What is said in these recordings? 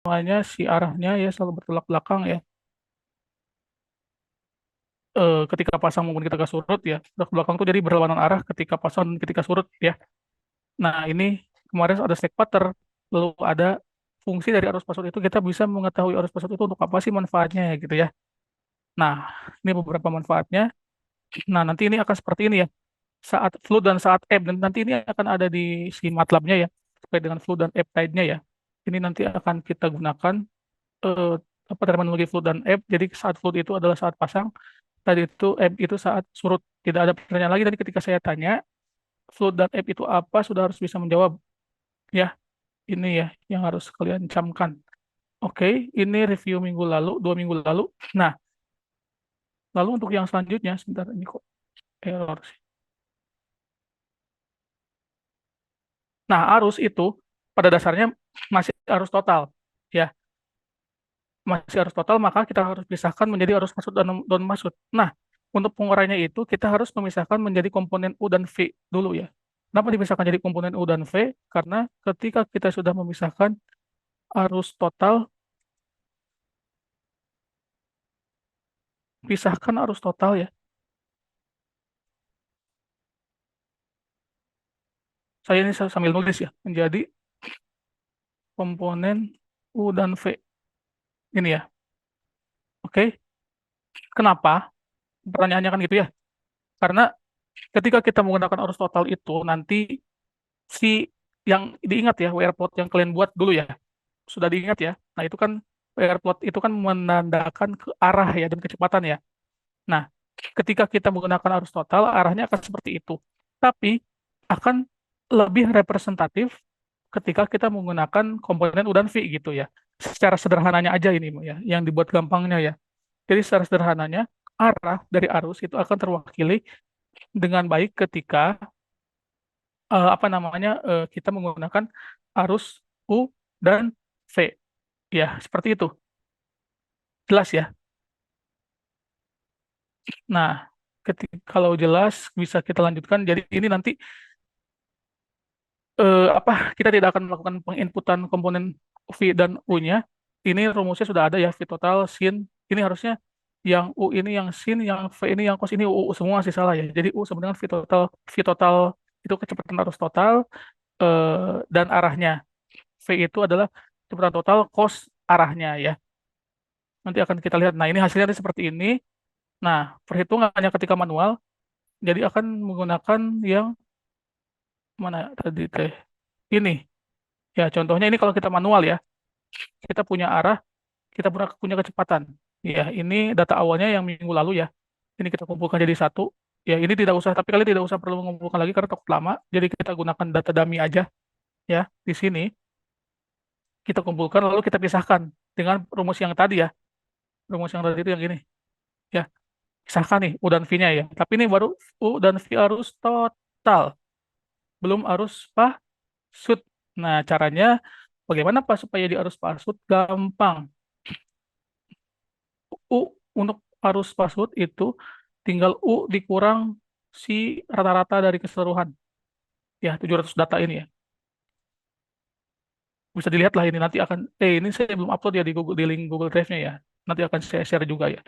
namanya si arahnya ya selalu bertolak belakang ya. Ketika pasang maupun ketika surut ya, bertolak belakang tuh jadi berlawanan arah ketika pasang dan ketika surut ya. Nah, ini kemarin ada stack pattern, lalu ada fungsi dari arus pasut itu kita bisa mengetahui arus pasut itu untuk apa sih manfaatnya ya gitu ya. Nah, ini beberapa manfaatnya. Nah, nanti ini akan seperti ini ya. Saat flood dan saat ebb, dan nanti ini akan ada di si MATLAB-nya ya, terkait dengan flood dan ebb tide-nya ya. Ini nanti akan kita gunakan eh, apa terminologi flood dan ebb. Jadi saat flood itu adalah saat pasang, tadi itu ebb itu saat surut. Tidak ada pertanyaan lagi tadi ketika saya tanya flood dan ebb itu apa, sudah harus bisa menjawab ya. Ini ya yang harus kalian camkan. Oke, ini review minggu lalu, 2 minggu lalu. Nah, lalu untuk yang selanjutnya, sebentar ini kok error sih. Nah, arus itu pada dasarnya masih arus total. Ya, masih arus total, maka kita harus pisahkan menjadi arus masuk dan non masuk. Nah, untuk penguraiannya itu kita harus memisahkan menjadi komponen U dan V dulu ya. Kenapa dipisahkan jadi komponen U dan V? Karena ketika kita sudah memisahkan arus total, pisahkan arus total ya. Saya ini sambil nulis ya, menjadi komponen U dan V. Ini ya. Oke. Kenapa? Pertanyaannya kan gitu ya. Karena ketika kita menggunakan arus total itu nanti si yang diingat ya WR plot yang kalian buat dulu ya. Sudah diingat ya. Nah, itu kan WR plot itu kan menandakan ke arah ya dan kecepatan ya. Nah, ketika kita menggunakan arus total arahnya akan seperti itu. Tapi akan lebih representatif ketika kita menggunakan komponen U dan V gitu ya. Secara sederhananya aja ini ya, yang dibuat gampangnya ya. Jadi secara sederhananya arah dari arus itu akan terwakili dengan baik ketika apa namanya kita menggunakan arus U dan V. Ya, seperti itu. Jelas ya. Nah, kalau jelas bisa kita lanjutkan. Jadi ini nanti apa kita tidak akan melakukan penginputan komponen V dan U-nya. Ini rumusnya sudah ada ya, V total sin. Ini harusnya yang U ini yang sin, yang V ini yang cos, ini U semua sih salah ya. Jadi U sama dengan V total itu kecepatan arus total dan arahnya. V itu adalah kecepatan total cos arahnya ya. Nanti akan kita lihat. Nah, ini hasilnya nanti seperti ini. Nah, perhitungannya ketika manual, jadi akan menggunakan yang mana tadi teh? Ini. Ya, contohnya ini kalau kita manual ya, kita punya arah, kita punya kecepatan. Ya, ini data awalnya yang minggu lalu ya. Ini kita kumpulkan jadi satu. Ya, ini tidak usah, tapi kalian tidak usah perlu mengumpulkan lagi karena takut lama. Jadi kita gunakan data dummy aja ya. Di sini kita kumpulkan lalu kita pisahkan dengan rumus yang tadi ya. Rumus yang tadi itu yang ini. Ya, pisahkan nih U dan V-nya ya. Tapi ini baru U dan V arus total, belum arus pasut. Nah, caranya bagaimana Pak supaya di arus pasut gampang. U untuk arus pasut itu tinggal U dikurang si rata-rata dari keseluruhan. Ya, 700 data ini ya. Bisa dilihat lah ini nanti akan ini saya belum upload ya di Google di link Google Drive-nya ya. Nanti akan saya share juga ya.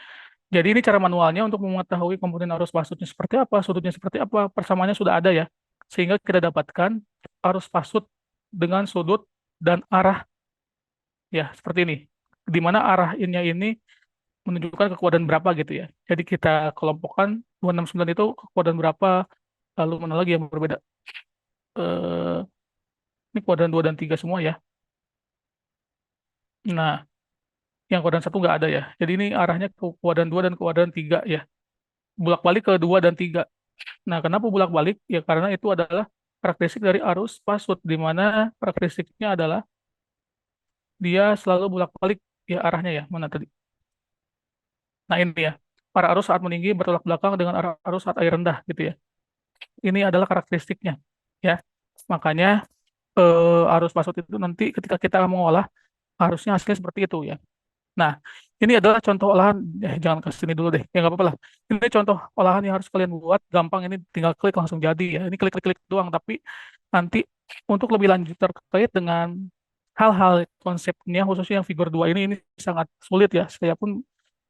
Jadi ini cara manualnya untuk mengetahui komponen arus pasutnya seperti apa, sudutnya seperti apa, persamaannya sudah ada ya. Sehingga kita dapatkan arus pasut dengan sudut dan arah ya seperti ini. Di mana arahnya ini menunjukkan kekuatan berapa gitu ya. Jadi kita kelompokkan 269 itu kekuatan berapa, lalu mana lagi yang berbeda. Eh, ini kuadran 2 dan 3 semua ya. Nah, yang kuadran satu nggak ada ya. Jadi ini arahnya ke kuadran 2 dan kuadran 3 ya. Bolak-balik ke 2 dan 3. Nah, kenapa bolak-balik? Ya karena itu adalah karakteristik dari arus pasut, di mana karakteristiknya adalah dia selalu bolak-balik ya arahnya ya. Mana tadi? Nah, ini ya. Para arus saat meninggi bertolak belakang dengan arus saat air rendah gitu ya. Ini adalah karakteristiknya ya. Makanya arus pasut itu nanti ketika kita mengolah harusnya hasilnya seperti itu ya. Nah, ini adalah contoh olahan. Jangan ke sini dulu deh. Ya nggak apa-apa lah. Ini contoh olahan yang harus kalian buat. Gampang ini tinggal klik langsung jadi ya. Ini klik-klik doang. Tapi nanti untuk lebih lanjut terkait dengan hal-hal konsepnya khususnya yang figur 2 ini sangat sulit ya. Saya pun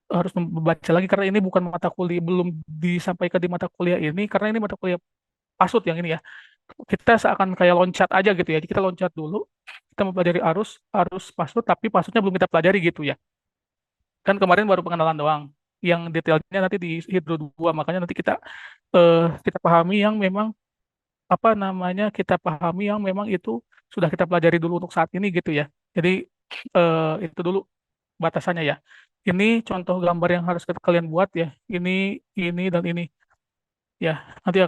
harus membaca lagi karena ini bukan mata kuliah, belum disampaikan di mata kuliah ini karena ini mata kuliah pasut yang ini ya. Kita seakan kayak loncat aja gitu ya. Kita loncat dulu, kita mempelajari arus, arus pasut, tapi pasutnya belum kita pelajari gitu ya. Kan kemarin baru pengenalan doang. Yang detailnya nanti di Hidro 2, makanya nanti kita pahami yang memang apa namanya, kita pahami yang memang itu sudah kita pelajari dulu untuk saat ini gitu ya. Jadi itu dulu batasannya ya. Ini contoh gambar yang harus kalian buat ya. Ini dan ini. Ya, nanti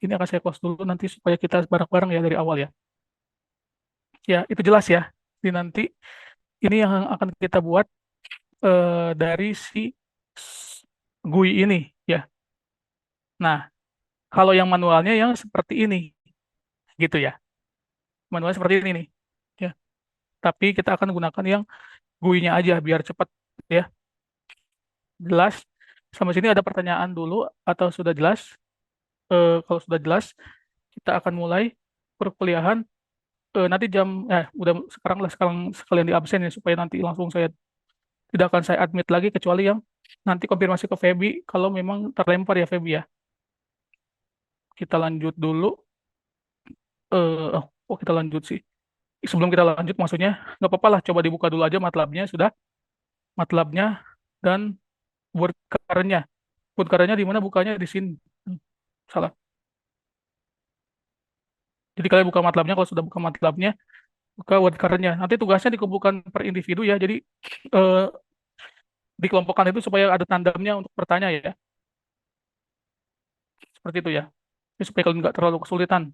ini akan saya close dulu nanti supaya kita bareng-bareng ya dari awal ya. Ya, itu jelas ya. Jadi nanti ini yang akan kita buat dari si GUI ini ya. Nah, kalau yang manualnya yang seperti ini gitu ya. Manualnya seperti ini nih. Ya, tapi kita akan gunakan yang GUI-nya aja biar cepat ya. Jelas. Sampai sini ada pertanyaan dulu atau sudah jelas? Kalau sudah jelas, kita akan mulai perkuliahan. Nanti udah sekarang lah, sekarang sekalian di absen ya supaya nanti langsung saya tidak akan saya admit lagi kecuali yang nanti konfirmasi ke Feby kalau memang terlempar ya Feby ya. Kita lanjut dulu. Kita lanjut sih. Sebelum kita lanjut maksudnya nggak apa-apa lah, coba dibuka dulu aja MATLAB-nya sudah, MATLAB-nya dan WordCard-nya. WordCard-nya di mana bukanya di sini. Salah. Jadi kalian buka MATLAB-nya, kalau sudah buka MATLAB-nya, buka WordCard-nya. Nanti tugasnya dikumpulkan per individu ya. Jadi eh, dikelompokkan itu supaya ada tandemnya untuk bertanya ya. Seperti itu ya. Jadi supaya kalian nggak terlalu kesulitan.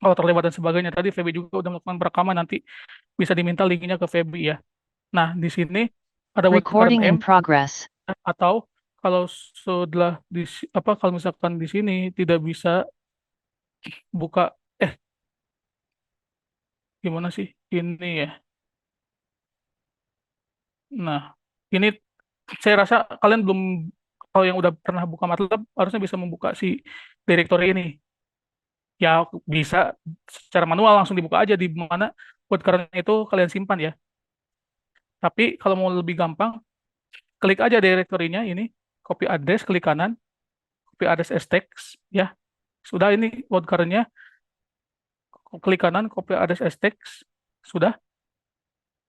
Kalau terlewat dan sebagainya. Tadi Feby juga udah melakukan perekaman, nanti bisa diminta linknya ke Feby ya. Nah, di sini ada WordCard Recording in M progress. atau kalau sudah kalau misalkan di sini tidak bisa buka gimana sih ini ya. Nah, ini saya rasa kalian belum, kalau yang udah pernah buka MATLAB harusnya bisa membuka si directory ini. Ya bisa secara manual langsung dibuka aja di mana WordCard itu kalian simpan ya. Tapi kalau mau lebih gampang, klik aja directory-nya ini, copy address, klik kanan, copy address as text ya. Sudah, ini WordCard-nya, klik kanan, copy address as text. Sudah,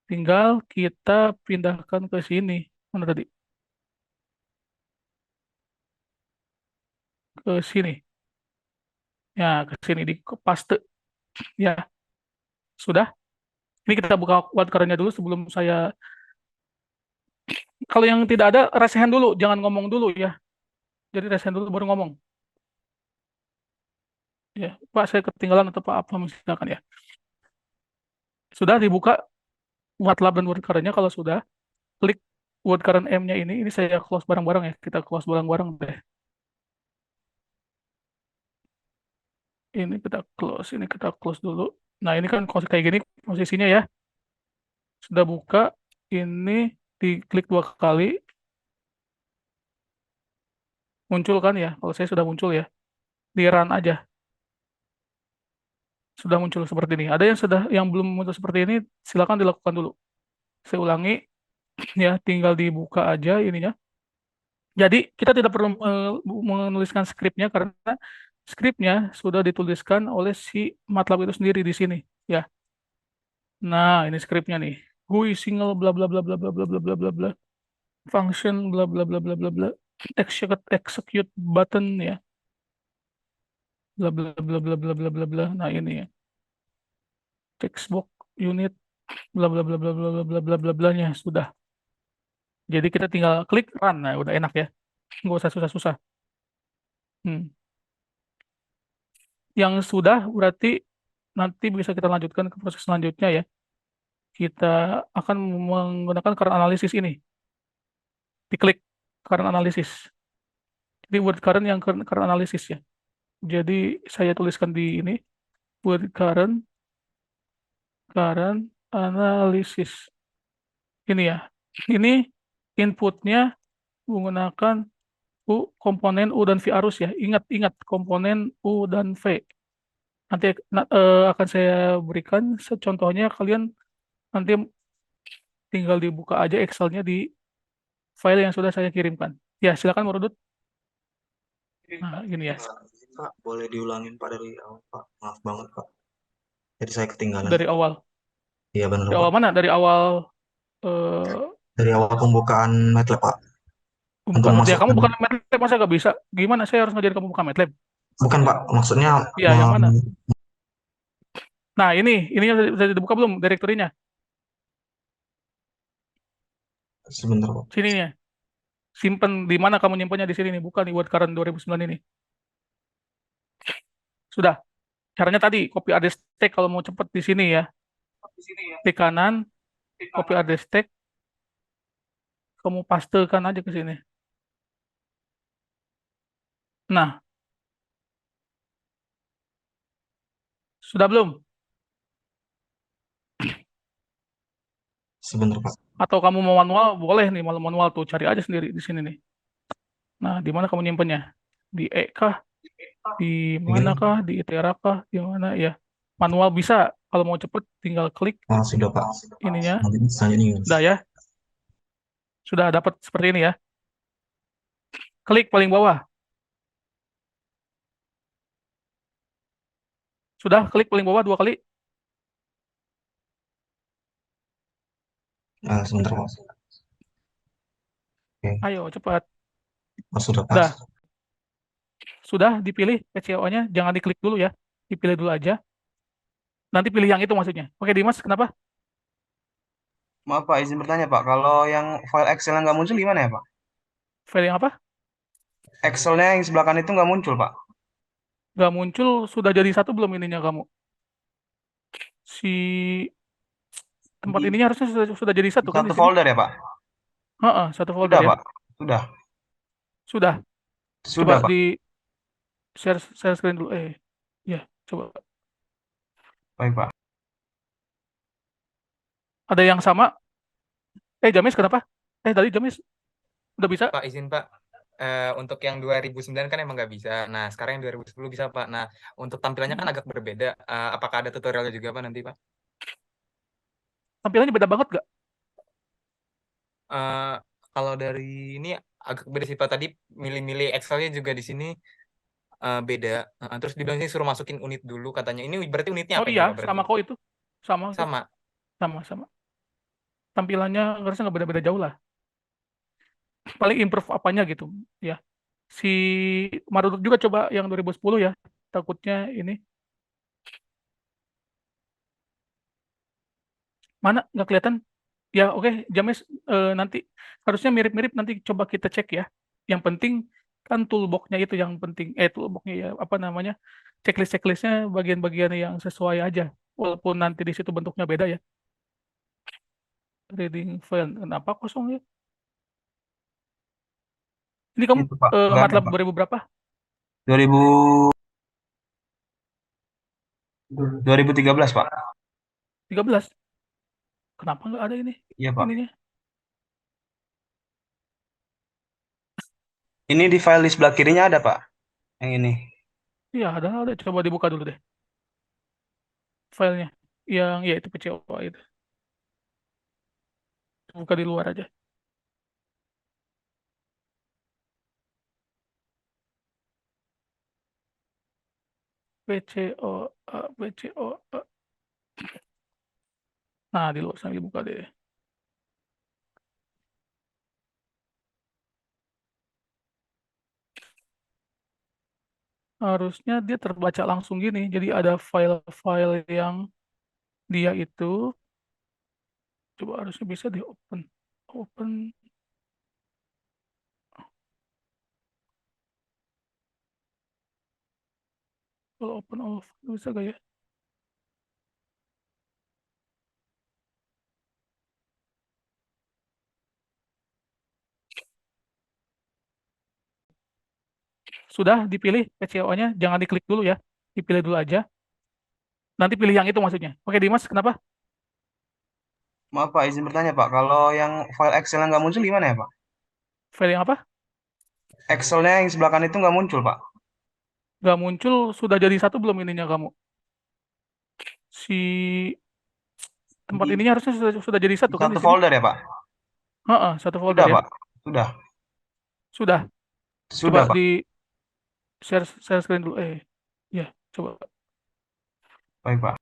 tinggal kita pindahkan ke sini. Mana tadi? Ke sini. Ya, ke sini di paste. Ya, sudah. Ini kita buka WordCard-nya dulu sebelum saya. Kalau yang tidak ada, raise hand dulu, jangan ngomong dulu ya. Jadi raise hand dulu baru ngomong. Ya, Pak, saya ketinggalan atau Pak apa misalkan ya. Sudah dibuka MATLAB dan WordCard-nya, kalau sudah, klik WordCard M-nya ini saya close bareng-bareng ya. Kita close bareng-bareng deh. Ini kita close dulu. Nah, ini kan kayak gini posisinya ya. Sudah buka, ini diklik 2 kali, muncul kan ya. Kalau saya sudah muncul ya, di run aja. Sudah muncul seperti ini. Ada yang belum muncul seperti ini, silakan dilakukan dulu. Saya ulangi ya, tinggal dibuka aja ininya. Jadi kita tidak perlu menuliskan skripnya karena skripnya sudah dituliskan oleh si MATLAB itu sendiri di sini ya. Nah, ini skripnya nih. GUI single bla bla bla bla bla bla bla bla bla bla. Function bla bla bla bla bla bla. Execute button ya. Bla bla bla bla bla bla bla bla. Nah, ini ya. Textbox unit bla bla bla bla bla bla bla bla bla bla nya sudah. Jadi kita tinggal klik run. Nah, udah enak ya. Nggak usah susah-susah. Hmm. Yang sudah berarti nanti bisa kita lanjutkan ke proses selanjutnya ya. Kita akan menggunakan current analisis ini. Diklik current analisis. Jadi word current yang current analisis ya. Jadi saya tuliskan di ini word current analisis. Ini ya. Ini inputnya menggunakan komponen U dan V arus ya. Ingat komponen U dan V. Nanti akan saya berikan contohnya, kalian Nanti tinggal dibuka aja Excelnya di file yang sudah saya kirimkan. Ya, silakan Bro Dut. Nah, gini ya. Pak, boleh diulangin Pak dari awal Pak. Maaf banget Pak. Jadi saya ketinggalan. Dari awal. Iya benar Dari Pak. awal mana? Dari awal eh Dari awal pembukaan MATLAB Pak. Untuk bukan ya kamu memasukkan. bukan MATLAB masa gak bisa? Gimana saya harus ngajarin kamu buka MATLAB? Bukan Pak, maksudnya Iya, yang mana? Nah, ini sudah dibuka belum direktorinya? sebentar Pak. Sini nih. Simpen di mana kamu nyimpannya di sini nih, bukan nih buat current 2009 ini. Sudah. Caranya tadi copy address tag kalau mau cepet di sini ya. Klik kanan, copy address tag, kamu pastekan aja ke sini. Nah, sudah belum? Sebentar Pak. Atau kamu mau manual, boleh nih manual tuh cari aja sendiri di sini nih. Nah, di mana kamu nyimpennya? Di E kah? Di mana Ini kah? Di ITERA kah? Di mana ya? Manual bisa. Kalau mau cepet, tinggal klik sudah Pak. ininya. Nanti selanjutnya Mas. Udah ya. Sudah dapat seperti ini ya. Klik paling bawah. Sudah klik paling bawah 2 kali. Sebentar Pak. Oke. Ayo cepat. Oh, sudah Pak. Udah. Sudah dipilih PCO-nya. Jangan diklik dulu ya. Dipilih dulu aja. Nanti pilih yang itu maksudnya. Oke Dimas, kenapa? Maaf Pak, izin bertanya Pak. Kalau yang file Excel yang nggak muncul gimana ya Pak? File yang apa? Excelnya yang sebelah kanan itu nggak muncul Pak. Gak muncul. Sudah jadi satu belum ininya kamu? Si tempat Di, ininya harusnya sudah jadi di satu kan satu di sini? folder ya Pak? Heeh, satu folder Sudah ya. Pak. Sudah. Sudah. Coba Sudah Pak. di share screen dulu. Ya, coba. Baik Pak. Ada yang sama? Jamis kenapa? Tadi Jamis udah bisa? Pak, izin Pak. Untuk yang 2009 kan emang nggak bisa. Nah, sekarang yang 2010 bisa Pak. Nah, untuk tampilannya kan agak berbeda. Apakah ada tutorialnya juga Pak nanti Pak? Tampilannya beda banget gak? Eh, Kalau dari ini agak beda sih Pak. Tadi milih-milih Excelnya juga di sini beda. Terus dibilang sini suruh masukin unit dulu katanya. Ini berarti unitnya Oh apa ini iya, Pak berarti? sama kok itu. Sama kok. Sama. Sama. Tampilannya harusnya nggak beda-beda jauh lah. Paling improve apanya gitu. Ya. Si Marutut juga coba yang 2010 ya. Takutnya ini. Mana? Nggak kelihatan? Ya oke, James nanti harusnya mirip-mirip nanti coba kita cek ya. Yang penting kan toolbox-nya itu yang penting. Toolbox-nya ya apa namanya? Checklistnya bagian-bagian yang sesuai aja. Walaupun nanti di situ bentuknya beda ya. Reading file kenapa kosong ya? Ini kamu Itu Pak. Nggak ada MATLAB Pak. 2000 berapa? 2000, 2013 Pak. 13. Kenapa nggak ada ini? Iya Pak. Ininya. Ini di file di sebelah kirinya ada Pak. Yang ini. Iya, ada. Coba dibuka dulu deh filenya. Yang ya itu PCO itu. Buka di luar aja. PCO, PCO. Nah, di luar sambil buka deh. Harusnya dia terbaca langsung gini. Jadi ada file-file yang dia itu coba harusnya bisa di open. Open kalau open all bisa gak ya? Sudah dipilih PCO-nya, jangan diklik dulu ya. Dipilih dulu aja. Nanti pilih yang itu maksudnya. Oke, Dimas, kenapa? Maaf Pak, izin bertanya Pak. Kalau yang file Excel yang nggak muncul gimana ya Pak? File yang apa? Excelnya yang sebelah kanan itu nggak muncul Pak. Gak muncul, sudah jadi satu belum ininya kamu? Si tempat Di ininya harusnya sudah jadi satu kan satu di sini. folder ya, Pak? Heeh, satu folder Sudah, ya. Pak. Sudah. Sudah. Coba Sudah, Pak. di share screen dulu. Ya, coba. Baik, Pak.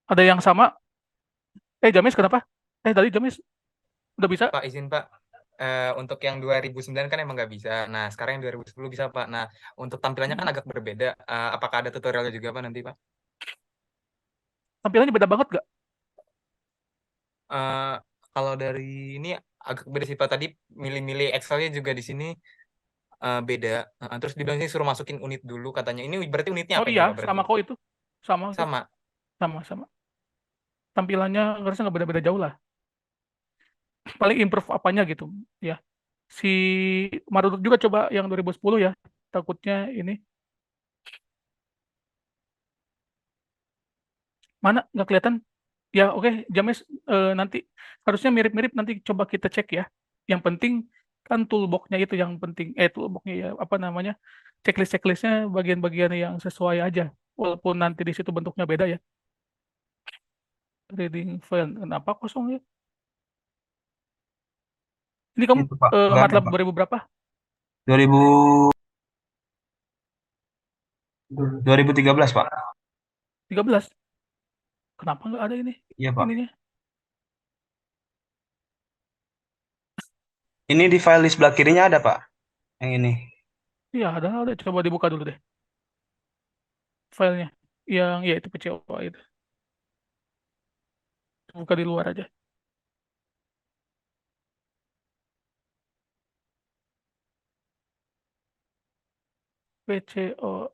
Ada yang sama? Jamis kenapa? Tadi Jamis udah bisa? Pak, izin Pak. Untuk yang 2009 kan emang nggak bisa. Nah, sekarang yang 2010 bisa Pak. Nah, untuk tampilannya kan agak berbeda. Apakah ada tutorialnya juga Pak nanti Pak? Tampilannya beda banget gak? Eh, Kalau dari ini agak beda sih Pak. Tadi milih-milih Excelnya juga di sini beda. Terus dibilang sini suruh masukin unit dulu katanya. Ini berarti unitnya Oh apa ini iya, Pak berarti? sama kok itu. Sama kok. Sama. Sama. Tampilannya harusnya nggak beda-beda jauh lah. Paling improve apanya gitu. Ya. Si Marudut juga coba yang 2010 ya. Takutnya ini. Mana? Nggak kelihatan? Ya oke, James, nanti harusnya mirip-mirip, nanti coba kita cek ya. Yang penting kan toolbox-nya itu yang penting. Toolbox-nya ya, apa namanya, checklistnya bagian-bagian yang sesuai aja. Walaupun nanti di situ bentuknya beda ya. Reading file, kenapa kosong ya? Ini kamu Itu, Pak. Nggak ada, MATLAB Pak. 2000 berapa? 2000 2013, Pak. 13. Kenapa nggak ada ini? Iya, Pak. Ininya. Ini di file di sebelah kirinya ada, Pak. Yang ini. Iya, ada. Coba dibuka dulu deh filenya. Yang ya itu PCOA itu. Buka di luar aja. PCOA.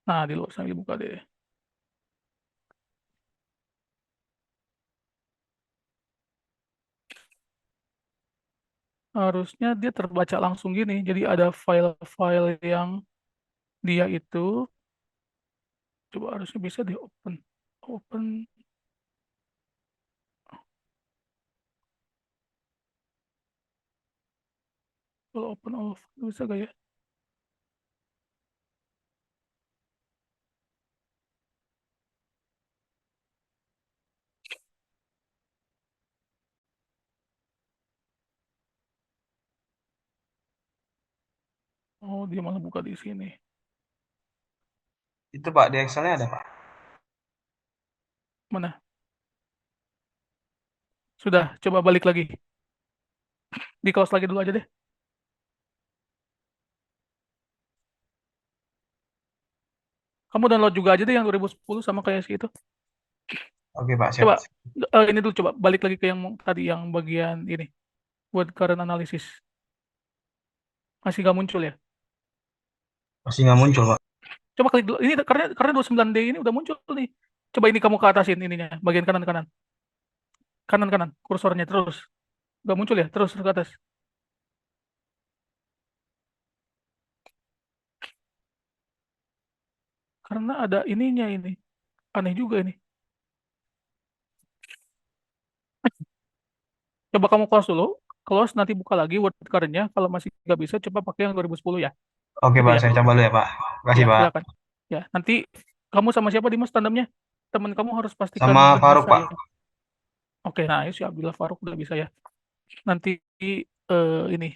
Nah, di luar sambil buka deh. Harusnya dia terbaca langsung gini. Jadi ada file-file yang dia itu, coba harusnya bisa di open. Open, kalau open off, bisa gak ya? Oh, dia malah buka di sini. Itu, Pak. Di Excelnya ada, Pak. Mana? Sudah, coba balik lagi. Di close lagi dulu aja deh. Kamu download juga aja deh yang 2010 sama kayak si itu. Oke, Pak. Siap. Coba, ini dulu coba balik lagi ke yang tadi, yang bagian ini. Buat current analysis. Masih nggak muncul ya? Masih nggak muncul, Pak. Coba klik dulu. Ini karena 29D ini udah muncul nih. Coba ini kamu ke atasin ininya, bagian kanan-kanan. Kanan-kanan, kursornya terus. Nggak muncul ya? Terus ke atas. Karena ada ininya ini. Aneh juga ini. Coba kamu close dulu. Close, nanti buka lagi word current-nya. Kalau masih nggak bisa, coba pakai yang 2010 ya. Oke, Gitu Pak. ya. Saya coba dulu ya, Pak. Makasih, Ya, Pak. silakan. Ya, nanti kamu sama siapa di Mas tandemnya? Temen kamu harus pastikan Sama udah Faruk, bisa Pak. ya. Oke, nah si Abdullah Faruk udah bisa ya. Nanti ini.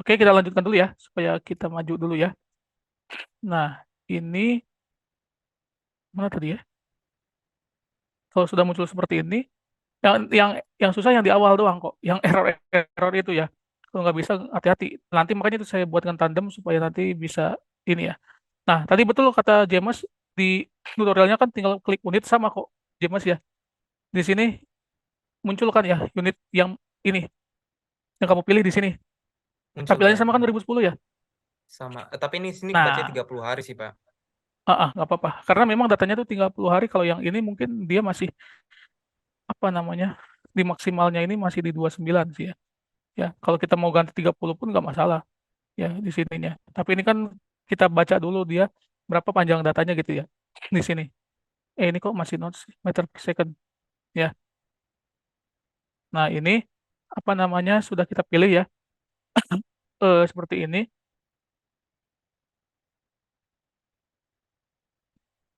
Oke, kita lanjutkan dulu ya, supaya kita maju dulu ya. Nah, ini mana tadi ya? Kalau sudah muncul seperti ini, yang susah yang di awal doang kok, yang error itu ya. Kalau nggak bisa, hati-hati. Nanti makanya itu saya buatkan tandem supaya nanti bisa ini ya. Nah, tadi betul kata James, di tutorialnya kan tinggal klik unit sama kok, James ya. Di sini munculkan ya unit yang ini yang kamu pilih di sini. Muncul Tampilannya Pak. sama kan 2010 ya. Sama. Tapi ini sini bacanya Nah, 30 hari sih Pak. nggak apa-apa. Karena memang datanya tuh 30 hari. Kalau yang ini mungkin dia masih apa namanya, di maksimalnya ini masih di 29 sih ya. Ya, kalau kita mau ganti 30 pun nggak masalah ya di sininya. Tapi ini kan kita baca dulu dia berapa panjang datanya gitu ya di sini. Ini kok masih not sih, meter per second ya. Nah, ini apa namanya sudah kita pilih ya. Seperti ini.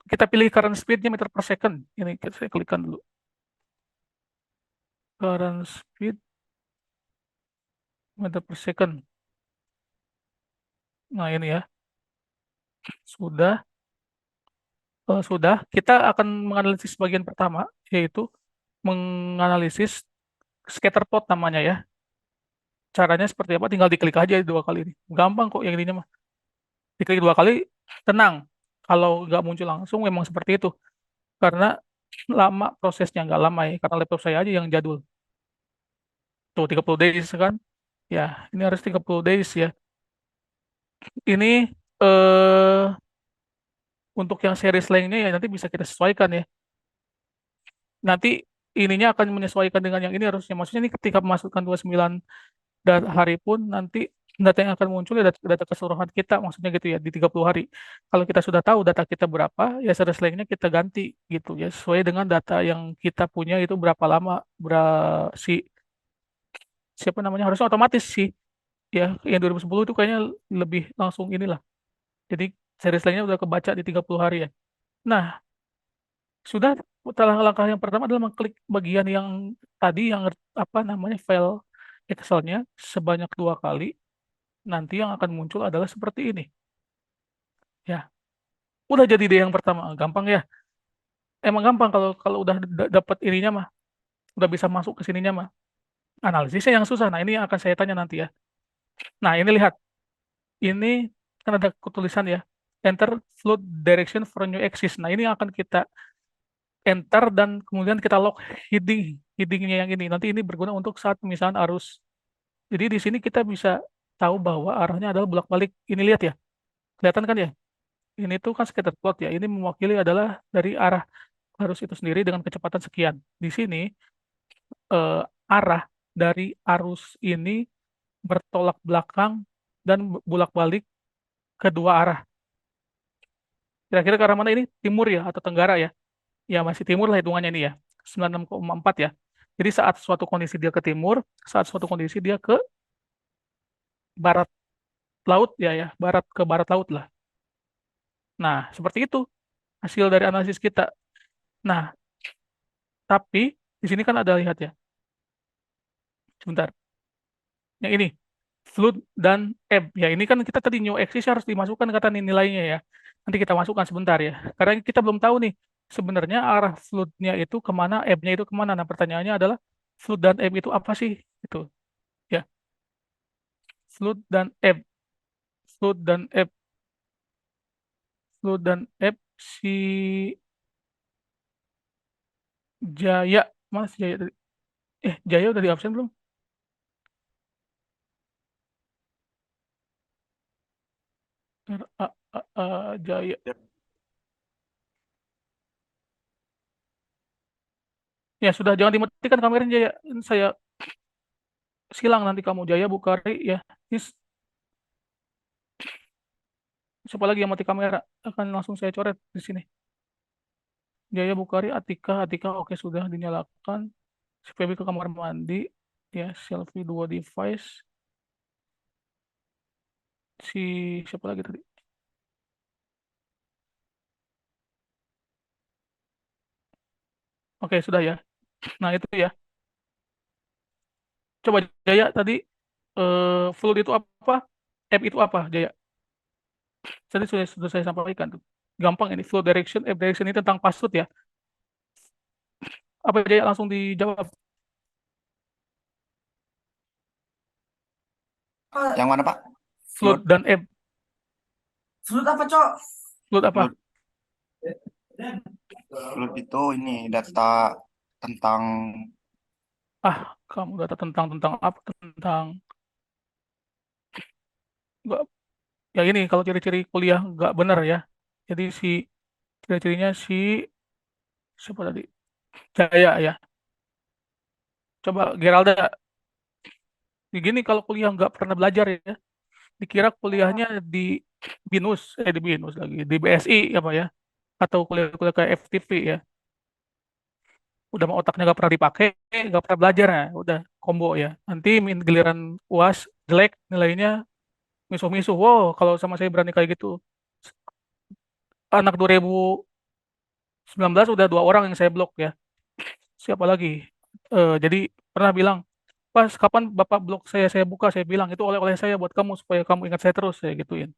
kita pilih current speed-nya meter per second. Ini saya klikkan dulu. Current speed meter per second. Nah, ini ya. Sudah. Sudah. Kita akan menganalisis bagian pertama, yaitu menganalisis scatter plot namanya ya. Caranya seperti apa? Tinggal diklik aja 2 kali ini. Gampang kok yang ininya mah. Diklik 2 kali, tenang. Kalau nggak muncul langsung memang seperti itu. Karena lama prosesnya, nggak lama ya. Karena laptop saya aja yang jadul. Tuh 30 days kan. Ya, ini harus 30 days ya. Ini eh untuk yang series lainnya ya nanti bisa kita sesuaikan ya. Nanti ininya akan menyesuaikan dengan yang ini harusnya. Maksudnya ini ketika memasukkan 29 hari pun nanti data yang akan muncul ya data keseluruhan kita, maksudnya gitu ya, di 30 hari. Kalau kita sudah tahu data kita berapa, ya series lainnya kita ganti gitu ya, sesuai dengan data yang kita punya itu berapa lama, si siapa namanya, harusnya otomatis sih ya. Yang 2010 itu kayaknya lebih langsung inilah. Jadi series lainnya udah kebaca di 30 hari ya. Nah, sudah, langkah yang pertama adalah mengklik bagian yang tadi yang apa namanya file Excel-nya sebanyak 2 kali. Nanti yang akan muncul adalah seperti ini. Ya, udah jadi deh yang pertama, gampang ya. Emang gampang kalau kalau udah dapat ininya mah, udah bisa masuk ke sininya mah. Analisisnya yang susah. Nah, ini yang akan saya tanya nanti ya. Nah, ini lihat. Ini kan ada tulisan ya. Enter float direction for new axis. Nah, ini yang akan kita enter dan kemudian kita lock headingnya yang ini. Nanti ini berguna untuk saat misalnya arus. Jadi di sini kita bisa tahu bahwa arahnya adalah bolak-balik. Ini lihat ya. Kelihatan kan ya? Ini tuh kan scatter plot ya. Ini mewakili adalah dari arah arus itu sendiri dengan kecepatan sekian. Di sini eh, arah dari arus ini bertolak belakang dan bolak-balik kedua arah. Kira-kira ke arah mana ini? Timur ya atau tenggara ya? Ya masih timur lah hitungannya ini ya. 96,4 ya. Jadi saat suatu kondisi dia ke timur, saat suatu kondisi dia ke barat laut ya ya, barat laut lah. Nah, seperti itu hasil dari analisis kita. Nah, tapi di sini kan ada lihat ya. Sebentar. Yang ini flood dan ebb. Ya, ini kan kita tadi new axis harus dimasukkan kata nilainya ya. Nanti kita masukkan sebentar ya. Karena kita belum tahu nih sebenarnya arah floodnya itu kemana, ebb-nya itu kemana. Nah, pertanyaannya adalah flood dan ebb itu apa sih? Itu ya, flood dan ebb, flood dan ebb, flood dan ebb si Jaya, mana si Jaya tadi? Jaya udah di absen belum? Jaya. Ya sudah, jangan dimatikan kameranya Jaya. Saya silang nanti kamu Jaya Bukari ya. Ini siapa lagi yang mati kamera? Akan langsung saya coret di sini. Jaya Bukari, Atika, oke sudah dinyalakan. Si PB ke kamar mandi, ya selfie 2 device. Si siapa lagi tadi? Oke sudah ya. Nah itu ya. Coba Jaya tadi flood itu apa? App itu apa Jaya? Tadi sudah saya sampaikan tuh. Gampang ini flow direction, app direction ini tentang password ya. Apa Jaya langsung dijawab? Yang mana Pak? Flood dan app. Fluid apa, Cok? Flood apa? Fluid itu ini data tentang Kamu data tentang apa? Tentang nggak, ya ini kalau ciri-ciri kuliah nggak benar ya. Jadi si ciri-cirinya si siapa tadi? Jaya ya. Coba Geralda. Begini kalau kuliah nggak pernah belajar ya. Dikira kuliahnya di BINUS lagi, di BSI apa ya? Atau kuliah-kuliah kayak FTV ya. Udah mau otaknya nggak pernah dipakai, nggak pernah belajar ya. Udah combo ya. Nanti giliran UAS jelek nilainya misuh-misuh. Wow, kalau sama saya berani kayak gitu. Anak 2000 19 udah 2 orang yang saya blok ya. Siapa lagi? Jadi pernah bilang, Pas kapan Bapak blok saya buka, saya bilang itu oleh-oleh saya buat kamu supaya kamu ingat saya terus, saya gituin.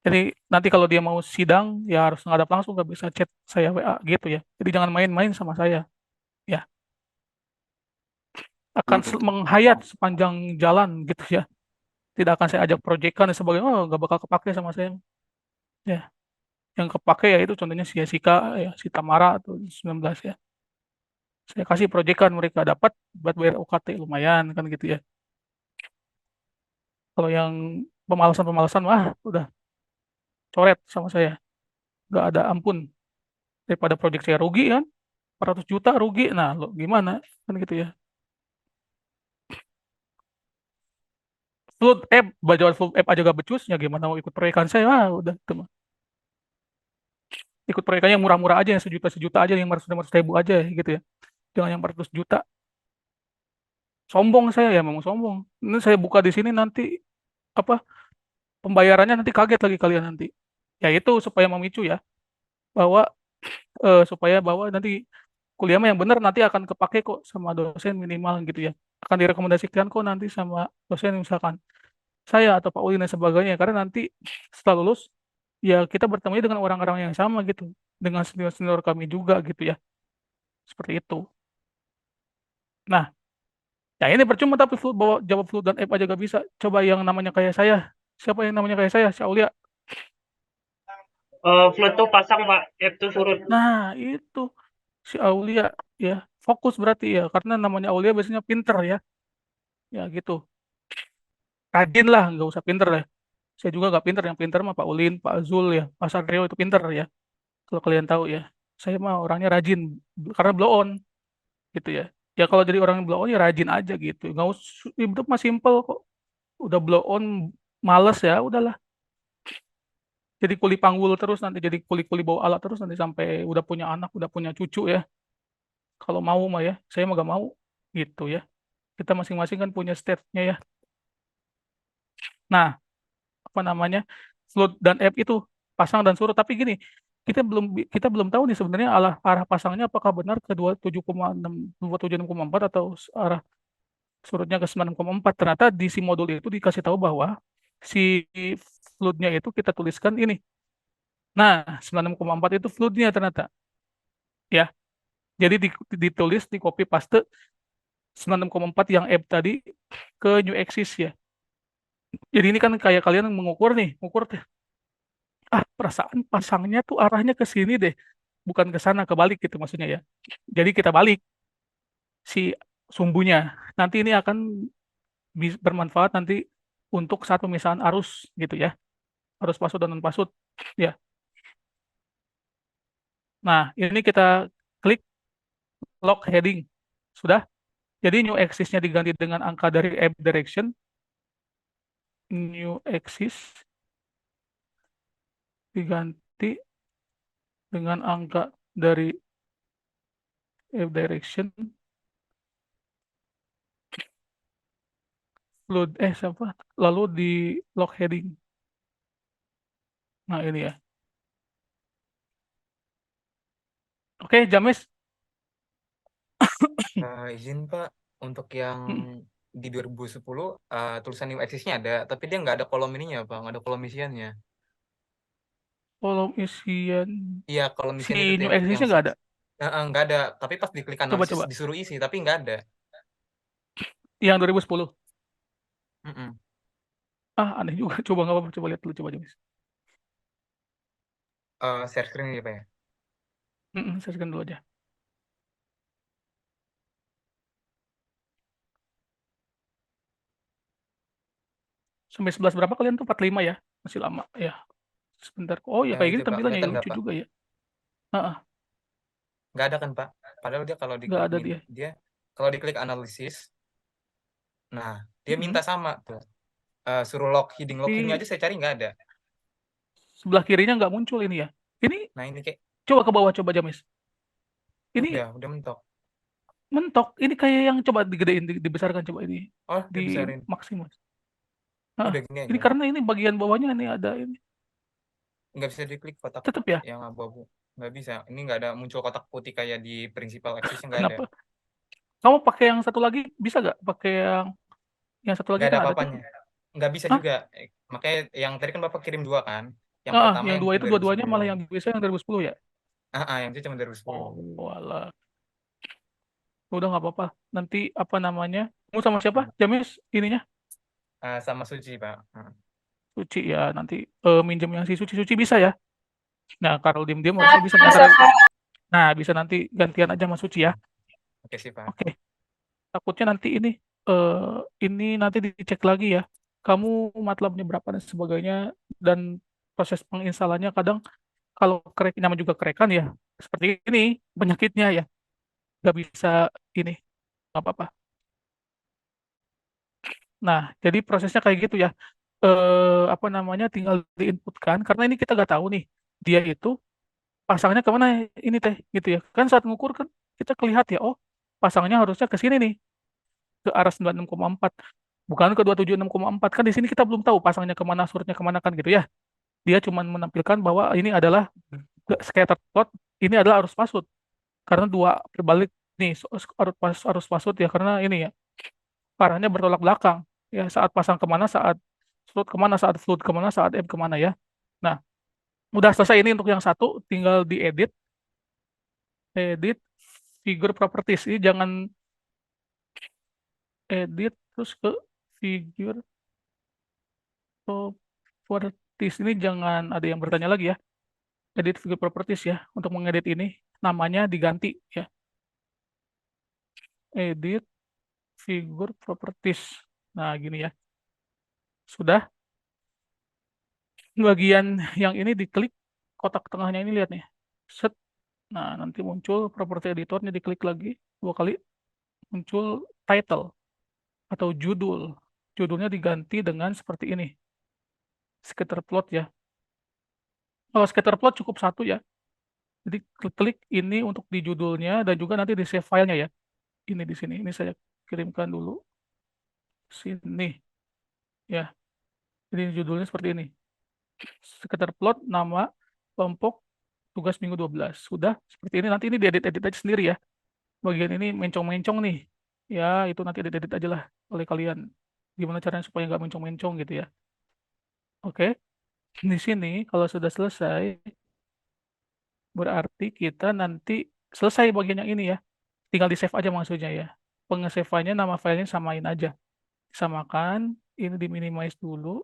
Jadi nanti kalau dia mau sidang ya harus ngadap langsung, nggak bisa chat saya WA gitu ya. Jadi jangan main-main sama saya ya. Akan menghayat sepanjang jalan gitu ya. Tidak akan saya ajak proyekan dan sebagainya. Oh, nggak bakal kepake sama saya. Ya, yang kepake ya itu contohnya si Jessica ya, si Tamara atau 19 ya. Saya kasih proyekan mereka dapat buat bayar UKT lumayan kan gitu ya. Kalau yang pemalasan-pemalasan wah udah coret sama saya. Nggak ada ampun. Daripada proyek saya rugi kan, 400 juta rugi. Nah, lo gimana? Kan gitu ya. Flood app, bajawan flood app aja gak becus, ya gimana mau ikut proyekan saya? Wah, udah itu mah. Ikut proyekannya yang murah-murah aja, yang sejuta-sejuta aja, yang 500 ribu aja gitu ya. Jangan yang 400 juta. Sombong saya ya, memang sombong. Ini saya buka di sini nanti apa pembayarannya nanti kaget lagi kalian nanti. Ya itu supaya memicu ya, bahwa supaya bahwa nanti kuliah mah yang benar nanti akan kepake kok sama dosen minimal gitu ya. Akan direkomendasikan kok nanti sama dosen misalkan saya atau Pak Ulin dan sebagainya karena nanti setelah lulus ya kita bertemu dengan orang-orang yang sama gitu dengan senior-senior kami juga gitu ya seperti itu. Nah, ya ini percuma tapi bawa jawab flu dan app aja gak bisa. Coba yang namanya kayak saya. Siapa yang namanya kayak saya? Si Aulia. Float tuh pasang Pak, F tuh surut. Nah, itu si Aulia ya. Fokus berarti ya karena namanya Aulia biasanya pinter ya. Ya gitu. Rajin lah, nggak usah pinter deh. Saya juga nggak pinter, yang pinter mah Pak Ulin, Pak Azul ya, Pak Satrio itu pinter ya. Kalau kalian tahu ya, saya mah orangnya rajin karena blow on gitu ya. Ya kalau jadi orang yang blow on ya rajin aja gitu. Nggak usah, hidup mah simple kok. Udah blow on, males ya, udahlah. Jadi kuli panggul terus nanti jadi kuli-kuli bawa alat terus nanti sampai udah punya anak, udah punya cucu ya. Kalau mau mah ya, saya mah gak mau gitu ya. Kita masing-masing kan punya state-nya ya. Nah, apa namanya? Flood dan app itu pasang dan surut. Tapi gini, kita belum tahu nih sebenarnya arah pasangnya apakah benar ke 27,6 27,4 atau arah surutnya ke 96,4. Ternyata di si modul itu dikasih tahu bahwa si floodnya itu kita tuliskan ini. Nah, 96,4 itu floodnya ternyata ya. Jadi ditulis di copy paste 96,4 yang app tadi ke new axis ya. Jadi ini kan kayak kalian mengukur nih, mengukur perasaan pasangnya tuh arahnya ke sini deh, bukan ke sana, kebalik gitu maksudnya ya. Jadi kita balik si sumbunya. Nanti ini akan bermanfaat nanti untuk saat pemisahan arus gitu ya, arus pasut dan non pasut ya. Nah ini kita klik lock heading sudah. Jadi new axis-nya diganti dengan angka dari app direction, new axis diganti dengan angka dari app direction load siapa lalu di lock heading. Nah ini ya. Oke, James. Izin Pak, untuk yang Mm. di 2010 tulisan new axis-nya ada, tapi dia nggak ada kolom ininya Pak, nggak ada kolom isiannya. Kolom isian Iya, kolom si isian itu tuh new yang axis-nya nggak ada. nggak ada. Tapi pas diklik analisis Coba disuruh isi, tapi nggak ada. yang 2010. Mm-mm. Aneh juga. Coba nggak apa-apa. Coba lihat dulu. Coba James. Share screen ya Pak ya. Saya scan dulu aja. Sampai 11 berapa kalian tuh? 45 ya? Masih lama ya. Sebentar. Oh ya Nah kayak itu gini Pak, tampilannya ya, kelihatan nggak lucu Pak? juga ya. Ah, Nggak ada kan Pak? Padahal dia kalau nggak diklik ada dia. dia kalau diklik analisis, nah dia Mm-mm. minta sama tuh. Suruh lock heading aja Di saya cari nggak ada. sebelah kirinya nggak muncul ini ya. Ini Nah ini kayak coba ke bawah coba James. Ini udah mentok. mentok. Ini kayak yang coba digedein, dibesarkan coba ini Oh, di dibesarin. maksimum. Udah gini Ini aja. karena ini bagian bawahnya ini ada ini. Nggak bisa diklik kotak Tetap ya. yang abu-abu. nggak bisa. Ini nggak ada muncul kotak putih kayak di principal access nggak ada. Kenapa? Kamu pakai yang satu lagi bisa nggak? Pakai yang satu lagi Nggak ada kan ada tuh. apa-apanya. Nggak bisa Hah? juga. Makanya yang tadi kan Bapak kirim 2 kan. Yang Ah, pertama yang yang dua itu dua-duanya malah 2010. yang biasa yang 2010 ya? Yang itu cuma 2010. Oh, alah. Udah nggak apa-apa. Nanti apa namanya? Kamu sama siapa? Jamis ininya? Sama Suci, Pak. Suci ya. Nanti minjem yang si Suci bisa ya? Nah, kalau diem-diem harusnya bisa ntar. Nah, bisa nanti gantian aja sama Suci ya. Oke sih, Pak. Oke. Takutnya nanti ini nanti dicek lagi ya. Kamu MATLAB-nya berapa dan sebagainya, dan proses penginstalannya kadang kalau nama juga kerekan ya seperti ini penyakitnya ya, nggak bisa ini, nggak apa-apa. Nah, jadi prosesnya kayak gitu ya. Apa namanya, tinggal diinputkan karena ini kita nggak tahu nih dia itu pasangnya kemana ini teh gitu ya. Kan saat ngukur kan kita kelihat ya, oh pasangnya harusnya ke sini nih, ke arah 96,4, bukan ke 276,4. Kan di sini kita belum tahu pasangnya kemana, surutnya kemana kan gitu ya. Dia cuma menampilkan bahwa ini adalah scatter plot, ini adalah arus pasut karena dua berbalik nih, arus pasut ya, karena ini ya arahnya bertolak belakang ya, saat pasang kemana, saat surut kemana, saat flood kemana, saat ebb kemana ya. Nah, udah selesai ini untuk yang satu, tinggal diedit, edit figure properties. Ini jangan edit terus ke figure properties, ini jangan ada yang bertanya lagi ya. Edit figure properties ya, untuk mengedit ini namanya diganti ya, edit figure properties. Nah, gini ya. Sudah. Bagian yang ini diklik kotak tengahnya ini, lihat nih. Set. Nah, nanti muncul property editornya, diklik lagi 2 kali, muncul title atau judul. Judulnya diganti dengan seperti ini. Scatter plot ya. Kalau scatter plot cukup satu ya. Jadi klik ini untuk di judulnya dan juga nanti di save filenya ya. Ini di sini. Ini saya kirimkan dulu sini ya. Jadi judulnya seperti ini. Scatter plot nama kelompok tugas minggu 12. Sudah seperti ini, nanti ini diedit-edit aja sendiri ya. Bagian ini mencong-mencong nih. Ya, itu nanti edit-edit aja lah oleh kalian. Gimana caranya supaya nggak mencong-mencong gitu ya. Oke. Di sini kalau sudah selesai, berarti kita nanti selesai bagian yang ini ya. Tinggal di save aja maksudnya ya. Pengesave-nya nama filenya samain aja. Samakan, ini di minimize dulu.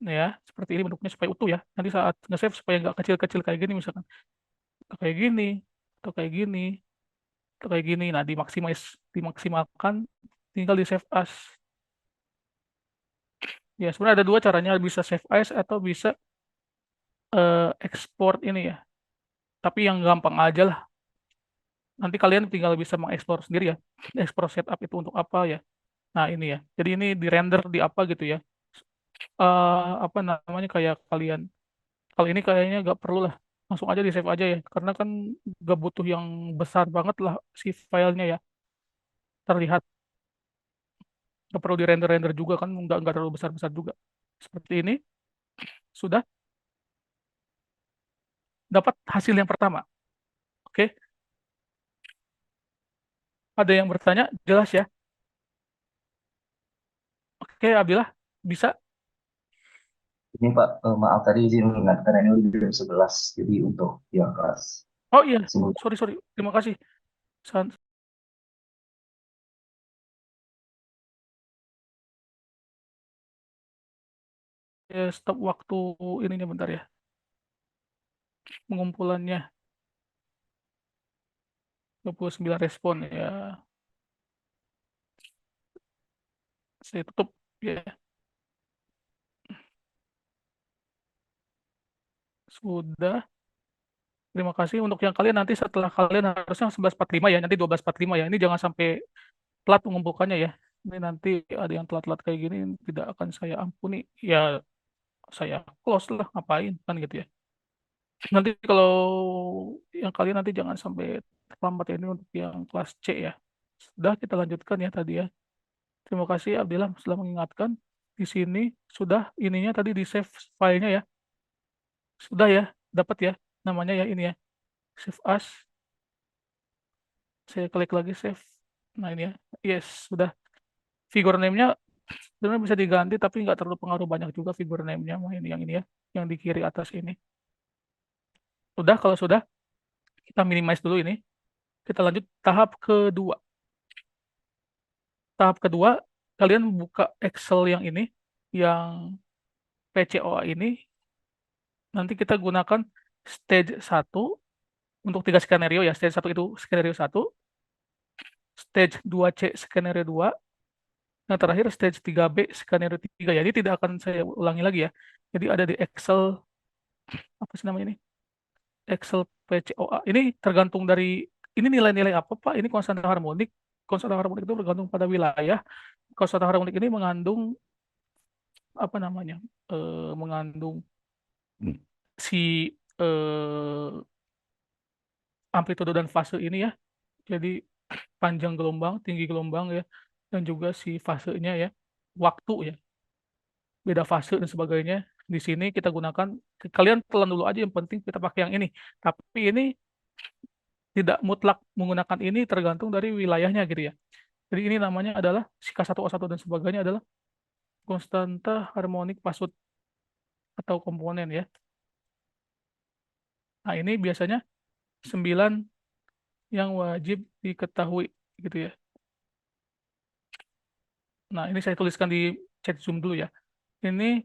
Ya, seperti ini bentuknya supaya utuh ya. Nanti saat nge-save supaya nggak kecil-kecil kayak gini misalkan. Kayak gini, atau kayak gini, atau kayak gini. Nah, dimaksimalkan, tinggal di save as. Ya, sebenarnya ada dua caranya, bisa save as atau bisa export ini ya. Tapi yang gampang aja lah. Nanti kalian tinggal bisa mengeksplor sendiri ya. Ekspor setup itu untuk apa ya. Nah, ini ya. Jadi ini di render di apa gitu ya. Apa namanya, kayak kalian. Kalau ini kayaknya nggak perlu lah. Langsung aja di save aja ya. Karena kan nggak butuh yang besar banget lah si filenya ya. Terlihat. Nggak perlu di render-render juga kan, nggak terlalu besar-besar juga. Seperti ini. Sudah dapat hasil yang pertama. Oke. Ada yang bertanya? Jelas ya? Oke, Abdillah. Bisa? Ini Pak, maaf tadi izin mengingatkan ini udah jam 11, jadi untuk yang kelas Oh iya, simultan. sorry. Terima kasih. Stop waktu ininya bentar ya. Pengumpulannya. 29 respon ya. Saya tutup ya. Sudah. Terima kasih untuk yang kalian nanti, setelah kalian harusnya 11.45 ya, nanti 12.45 ya. Ini jangan sampai telat mengumpulkannya ya. Ini nanti ada yang telat-telat kayak gini, tidak akan saya ampuni. Ya, saya close lah, ngapain kan gitu ya. Nanti kalau yang kalian nanti jangan sampai terlambat ya, ini untuk yang kelas C ya. Sudah, kita lanjutkan ya tadi ya. Terima kasih Abdillah sudah mengingatkan. Di sini sudah ininya tadi di save filenya ya. Sudah ya. dapat ya namanya ya ini ya. Save as. Saya klik lagi save. Nah ini ya. Yes, sudah. Figure name-nya sebenarnya bisa diganti tapi nggak terlalu pengaruh banyak juga figure name-nya. Nah, ini ya. Yang di kiri atas ini. Udah, kalau sudah kita minimize dulu ini. Kita lanjut tahap kedua. Tahap kedua, kalian buka Excel yang ini, yang PCOA ini. Nanti kita gunakan stage 1 untuk 3 skenario ya. Stage 1 itu skenario 1, stage 2C skenario 2, yang terakhir stage 3B skenario 3 ya. Ini tidak akan saya ulangi lagi ya. Jadi ada di Excel, apa sih namanya ini? Excel PCOA. Ini tergantung dari, ini nilai-nilai apa Pak? Ini konstan harmonik. Konstan harmonik itu bergantung pada wilayah. Konstan harmonik ini mengandung, apa namanya? Mengandung si eh, amplitudo dan fase ini ya. Jadi panjang gelombang, tinggi gelombang ya, dan juga si fasenya ya, waktu ya, beda fase dan sebagainya. Di sini kita gunakan, kalian telan dulu aja, yang penting kita pakai yang ini. Tapi ini tidak mutlak menggunakan ini, tergantung dari wilayahnya gitu ya. Jadi ini namanya adalah si K1O1 dan sebagainya adalah konstanta harmonik pasut atau komponen ya. Nah ini biasanya 9 yang wajib diketahui gitu ya. Nah ini saya tuliskan di chat Zoom dulu ya. Ini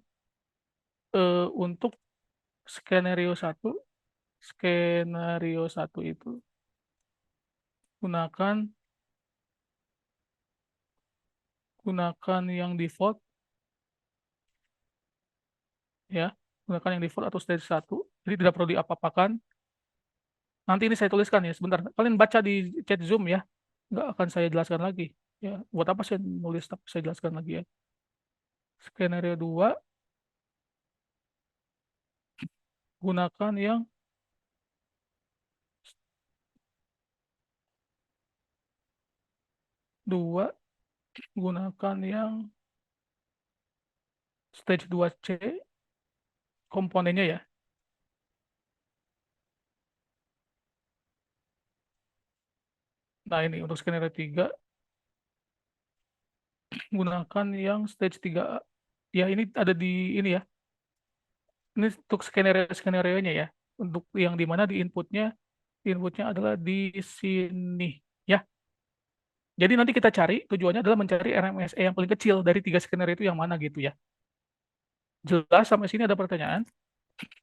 untuk skenario 1, itu gunakan yang default ya, gunakan yang default atau stage 1. Jadi tidak perlu diapa-apakan. Nanti ini saya tuliskan ya, sebentar. Kalian baca di chat Zoom ya. Nggak akan saya jelaskan lagi. Ya, buat apa saya nulis tapi saya jelaskan lagi ya. Skenario 2 gunakan yang stage 2C komponennya ya. Nah, ini untuk skenario 3 gunakan yang stage 3A. Ya, ini ada di ini ya. Ini untuk skenario-skenarionya ya. Untuk yang di mana di inputnya adalah di sini ya. Jadi nanti kita cari, tujuannya adalah mencari RMSE yang paling kecil dari 3 skenario itu yang mana gitu ya. Jelas sampai sini ada pertanyaan?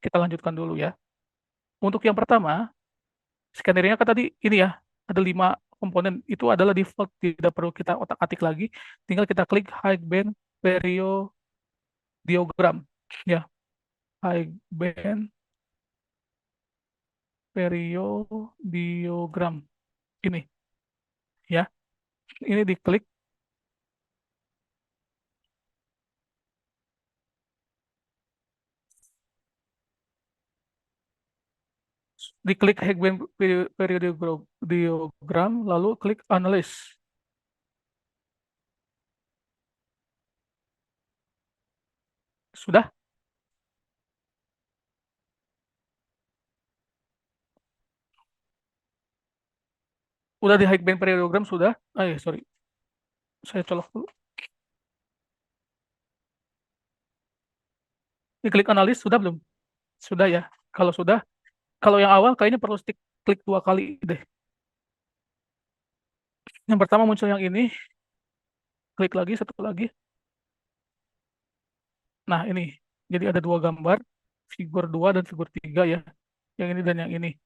Kita lanjutkan dulu ya. Untuk yang pertama, skenario-nya kan tadi ini ya, ada 5 komponen, itu adalah default, tidak perlu kita otak-atik lagi, tinggal kita klik high band periodiogram ya, high band periodiogram ini ya, ini diklik, high band periodiogram, lalu klik analyze. Sudah? Udah di high band periodiogram sudah? Sorry. Saya colok dulu. Diklik analis sudah belum? Sudah ya. Kalau sudah, kalau yang awal kayaknya perlu klik 2 kali deh. Yang pertama muncul yang ini, klik lagi, satu lagi. Nah ini, jadi ada 2 gambar, figur 2 dan figur 3 ya. Yang ini dan yang ini.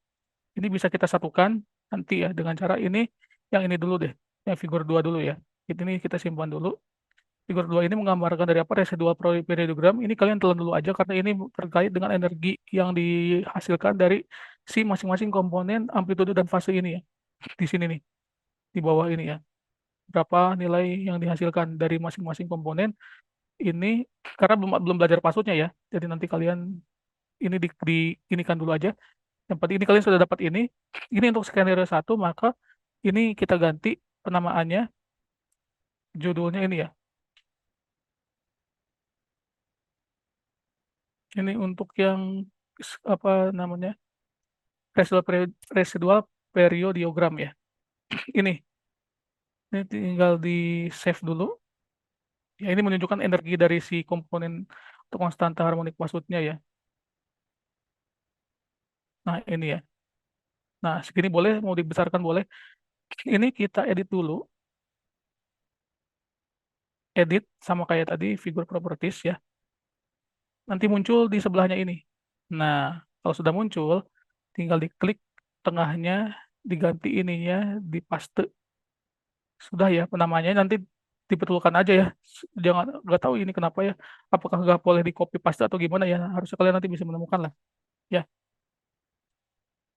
Ini bisa kita satukan nanti ya dengan cara ini, yang ini dulu deh. Yang figur 2 dulu ya. Ini kita simpan dulu. Figur 2 ini menggambarkan dari apa? Residual periodogram. Ini kalian telan dulu aja karena ini terkait dengan energi yang dihasilkan dari si masing-masing komponen amplitudo dan fase ini ya. Di sini nih, di bawah ini ya. Berapa nilai yang dihasilkan dari masing-masing komponen ini, karena belum belajar pasutnya ya. Jadi nanti kalian ini inikan dulu aja. Yang penting ini kalian sudah dapat ini. Ini untuk skenario 1, maka ini kita ganti penamaannya, judulnya ini ya. Ini untuk yang apa namanya residual periodiogram ya. Ini tinggal di save dulu. Ya ini menunjukkan energi dari si komponen atau konstanta harmonik Pasutnya ya. Nah ini ya. Nah segini boleh, mau dibesarkan boleh. Ini kita edit dulu. Edit sama kayak tadi figure properties ya. Nanti muncul di sebelahnya ini. Nah kalau sudah muncul, tinggal diklik tengahnya, diganti ininya, dipaste. Sudah ya, namanya nanti dibetulkan aja ya. Jangan, nggak tahu ini kenapa ya. Apakah nggak boleh di copy paste atau gimana ya? Harusnya kalian nanti bisa menemukan lah. Ya,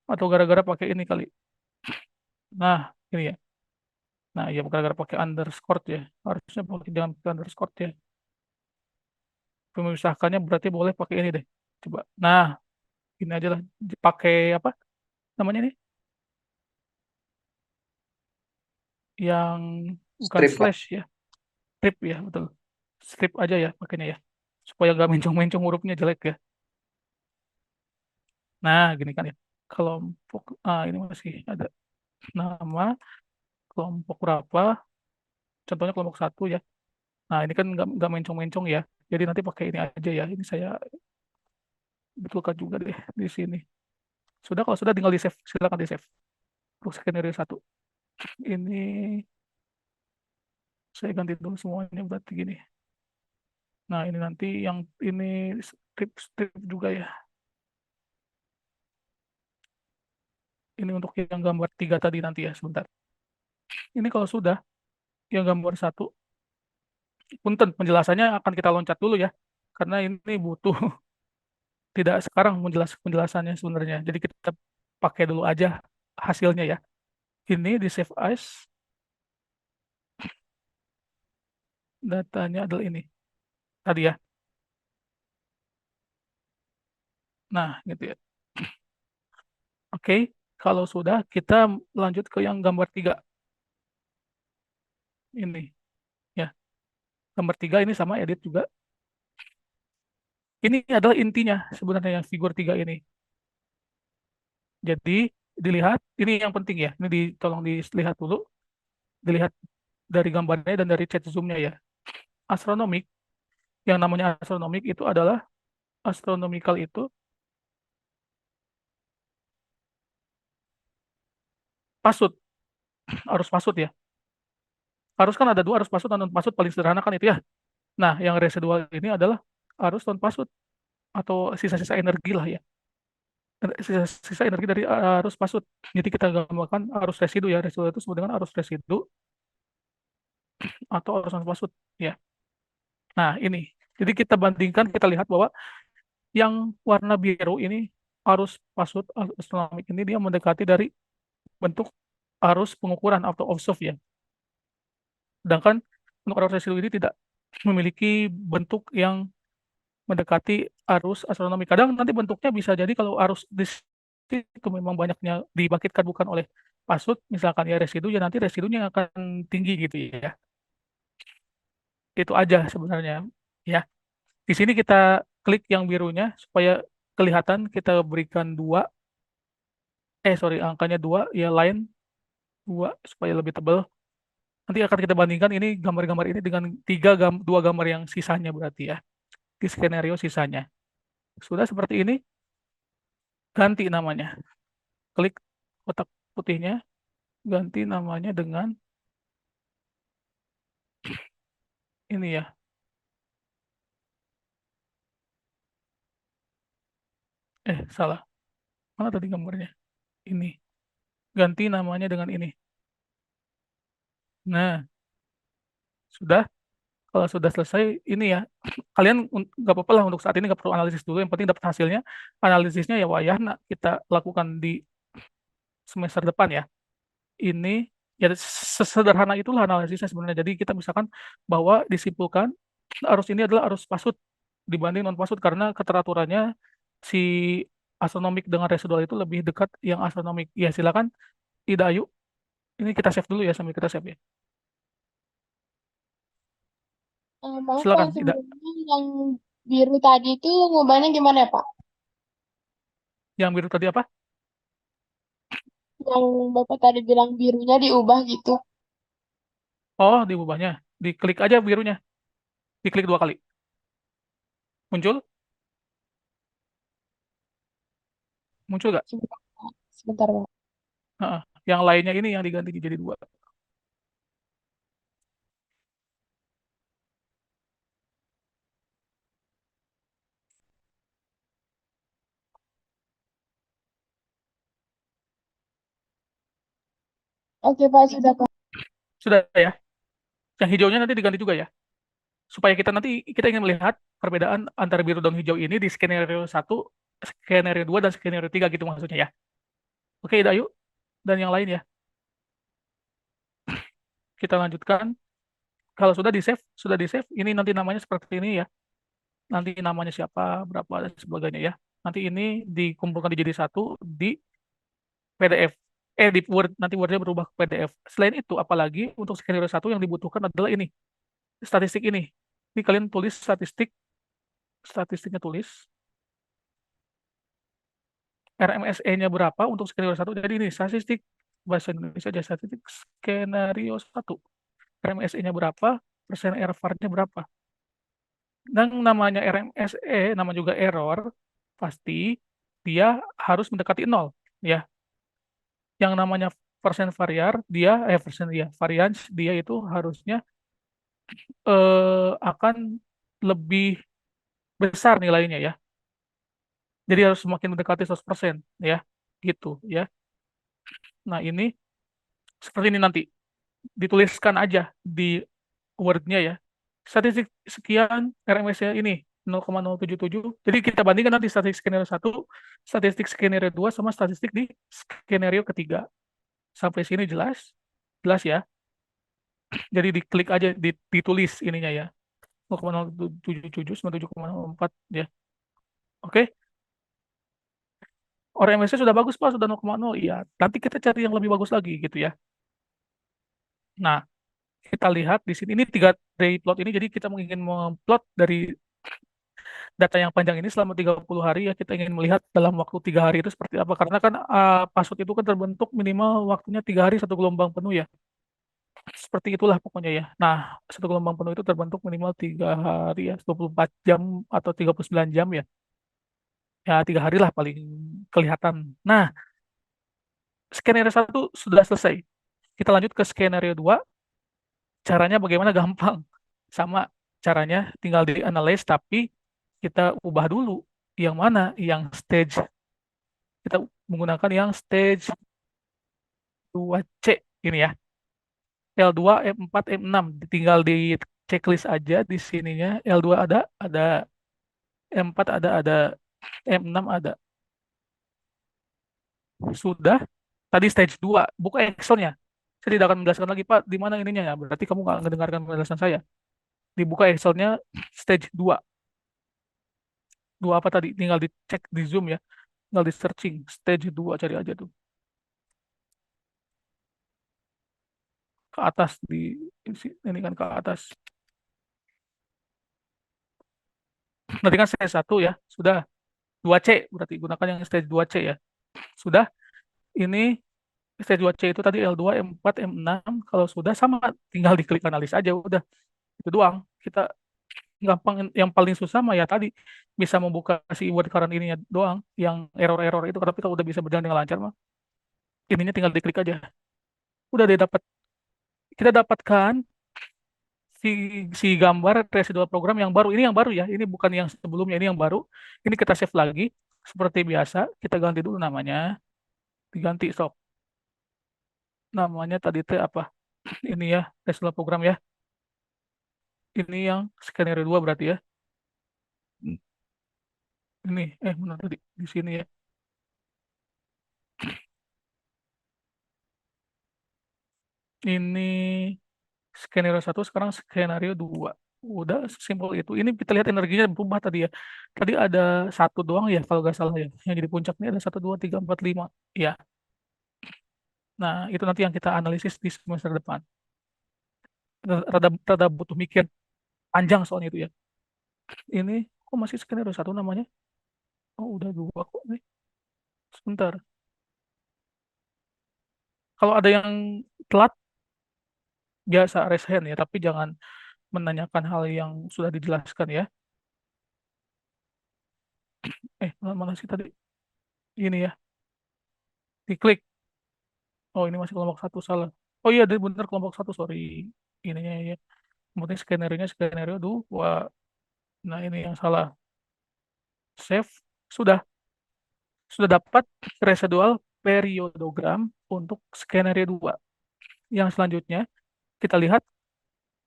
atau gara-gara pakai ini kali. Nah, ini ya. Nah, ya gara-gara pakai underscore ya. Harusnya pakai jangan pakai underscore ya. Pemisahkannya berarti boleh pakai ini deh. Coba. Nah, ini aja lah. Pakai apa namanya nih? Yang bukan Strip, Pak. slash ya. Strip ya, betul. Strip aja ya pakainya ya. Supaya nggak mencong-mencong hurufnya jelek ya. Nah, gini kan ya. Kelompok, ini masih ada nama kelompok berapa. Contohnya kelompok 1 ya. Nah, ini kan nggak mencong-mencong ya. Jadi nanti pakai ini aja ya. Ini saya betulkan juga deh di sini. Sudah, kalau sudah tinggal di save. Silakan di save. Untuk skenario 1. Ini saya ganti dulu semuanya berarti gini. Nah, ini nanti yang ini strip juga ya. Ini untuk yang gambar 3 tadi nanti ya, sebentar. Ini kalau sudah, yang gambar 1, punten penjelasannya akan kita loncat dulu ya. Karena ini butuh tidak sekarang penjelasannya sebenarnya. Jadi kita pakai dulu aja hasilnya ya. Ini di save as, datanya adalah ini tadi ya. Nah, gitu ya. Oke, kalau sudah kita lanjut ke yang gambar 3 ini ya. Gambar 3 ini sama edit juga. Ini adalah intinya sebenarnya yang figur 3 ini. Jadi dilihat, ini yang penting ya. Ini tolong dilihat dulu, dilihat dari gambarnya dan dari chat zoom-nya ya. Astronomik, yang namanya astronomik itu adalah astronomical itu pasut, arus pasut ya. Arus kan ada 2, arus pasut dan non pasut, paling sederhana kan itu ya. Nah, yang residual ini adalah arus non pasut atau sisa-sisa energi lah ya. Sisa energi dari arus pasut. Jadi kita gambarkan arus residu ya. Residu itu disebut dengan arus residu atau arus non pasut ya. Nah, ini. Jadi kita bandingkan, kita lihat bahwa yang warna biru ini arus pasut astronomik ini dia mendekati dari bentuk arus pengukuran atau offshore ya. Sedangkan untuk arus residu ini tidak memiliki bentuk yang mendekati arus astronomi. Kadang nanti bentuknya bisa jadi kalau arus di situ memang banyaknya dibangkitkan bukan oleh pasut, misalkan ya residu, ya nanti residunya akan tinggi gitu ya. Itu aja sebenarnya ya. Di sini kita klik yang birunya supaya kelihatan, kita berikan 2, sorry, angkanya 2 ya, line 2 supaya lebih tebal. Nanti akan kita bandingkan ini gambar-gambar ini dengan 2 gambar yang sisanya berarti ya. Di skenario sisanya. Sudah seperti ini, ganti namanya. Klik kotak putihnya, ganti namanya dengan ini ya. Salah. Mana tadi gambarnya? Ini. Ganti namanya dengan ini. Nah, sudah. Kalau sudah selesai, ini ya. Kalian nggak apa-apa lah untuk saat ini, nggak perlu analisis dulu. Yang penting dapat hasilnya. Analisisnya ya wayah kita lakukan di semester depan ya. Ini ya sesederhana itulah analisisnya sebenarnya. Jadi kita misalkan bahwa disimpulkan arus ini adalah arus pasut dibanding non pasut karena keteraturannya si astronomik dengan residual itu lebih dekat yang astronomik. Ya silakan, Ida Ayu. Ini kita save dulu ya, sambil kita save ya. Maaf Pak, Silakan, Ida. sebelumnya yang biru tadi itu ngubahnya gimana ya Pak? Yang biru tadi apa? Yang Bapak tadi bilang birunya diubah gitu. Oh, diubahnya. Diklik aja birunya. Diklik 2 kali. Muncul? Muncul nggak? Sebentar, sebentar Pak. Heeh. Yang lainnya ini yang diganti jadi 2. Oke Pak, sudah Pak. Sudah ya? Yang hijaunya nanti diganti juga ya? Supaya kita ingin melihat perbedaan antara biru dan hijau ini di skenario 1, skenario 2, dan skenario 3 gitu maksudnya ya. Oke, Dayu. Dan yang lain ya. Kita lanjutkan. Kalau sudah di save, ini nanti namanya seperti ini ya. Nanti namanya siapa, berapa, dan sebagainya ya. Nanti ini dikumpulkan jadi satu di PDF. Di Word, nanti Wordnya berubah ke PDF. Selain itu, apalagi untuk skenario 1 yang dibutuhkan adalah ini, statistik ini. Ini kalian tulis statistiknya tulis. RMSE-nya berapa untuk skenario 1. Jadi ini statistik bahasa Indonesia aja, statistik skenario 1. RMSE-nya berapa, persen error-nya berapa. Dan namanya RMSE, nama juga error, pasti dia harus mendekati 0. Ya. Yang namanya persen varians, dia itu harusnya akan lebih besar nilainya ya. Jadi harus semakin mendekati 100% ya. Gitu ya. Nah, ini seperti ini nanti. Dituliskan aja di Word-nya ya. Statistik sekian RMS-nya ini 0,077. Jadi kita bandingkan nanti statistik skenario 1, statistik skenario 2, sama statistik di skenario 3. Sampai sini jelas? Jelas ya. Jadi diklik aja, ditulis ininya ya. 0,077 sama 7,04 ya. Oke. RMS-nya sudah bagus Pak, sudah 0,0. Iya, nanti kita cari yang lebih bagus lagi gitu ya. Nah, kita lihat di sini ini 3 day plot ini, jadi kita ingin memplot dari data yang panjang ini selama 30 hari ya, kita ingin melihat dalam waktu 3 hari itu seperti apa, karena kan password itu kan terbentuk minimal waktunya 3 hari satu gelombang penuh ya, seperti itulah pokoknya ya. Nah, satu gelombang penuh itu terbentuk minimal 3 hari ya, 24 jam atau 39 jam ya 3 hari lah paling kelihatan. Nah, skenario 1 sudah selesai, kita lanjut ke skenario 2. Caranya bagaimana? Gampang, sama caranya tinggal di analyze, tapi kita ubah dulu yang mana, yang stage, kita menggunakan yang stage 2C ini ya, L2, M4, M6, tinggal di checklist aja di sininya. L2 ada, M4 ada, M6 ada. Sudah, tadi stage 2, buka Excelnya. Saya tidak akan menjelaskan lagi, Pak, di mana ininya ya. Berarti kamu nggak mendengarkan penjelasan saya. Dibuka Excelnya stage 2. 2 apa tadi? Tinggal dicek di Zoom ya. Tinggal di searching stage 2, cari aja tuh. Ke atas ini kan ke atas. Nanti kan stage 1 ya. Sudah 2C, berarti gunakan yang stage 2C ya. Sudah, ini stage 2C itu tadi L2, M4, M6. Kalau sudah sama, tinggal diklik analis aja udah. Itu doang. Kita gampang, yang paling susah mah ya tadi bisa membuka si word current ininya doang, yang error-error itu, tapi kalau udah bisa berjalan dengan lancar mah ininya tinggal diklik aja. Udah dia dapat. Kita dapatkan si si gambar residual program yang baru. Ini yang baru ya. Ini bukan yang sebelumnya, ini yang baru. Ini kita save lagi seperti biasa. Kita ganti dulu namanya. Diganti sok. Namanya tadi teh apa? Ini ya, residual program ya. Ini yang skenario 2 berarti ya. Ini mana tadi di sini ya. Ini skenario 1, sekarang skenario 2. Udah simpel itu. Ini kita lihat energinya berubah tadi ya. Tadi ada 1 doang ya kalau nggak salah ya. Yang jadi puncak ini ada 1, 2, 3, 4, 5. Ya. Nah, itu nanti yang kita analisis di semester depan. Rada butuh mikir panjang soalnya itu ya. Ini kok masih skenario 1 namanya? Oh, udah 2 kok nih. Sebentar. Kalau ada yang telat, biasa raise hand ya, tapi jangan menanyakan hal yang sudah dijelaskan ya. Mana sih tadi? Ini ya, diklik. Oh, ini masih kelompok satu, salah. Oh iya, benar kelompok satu, sorry. Ininya ya. Kemudian skenario 2. Nah, ini yang salah. Save. Sudah dapat residual periodogram untuk skenario 2. Yang selanjutnya, kita lihat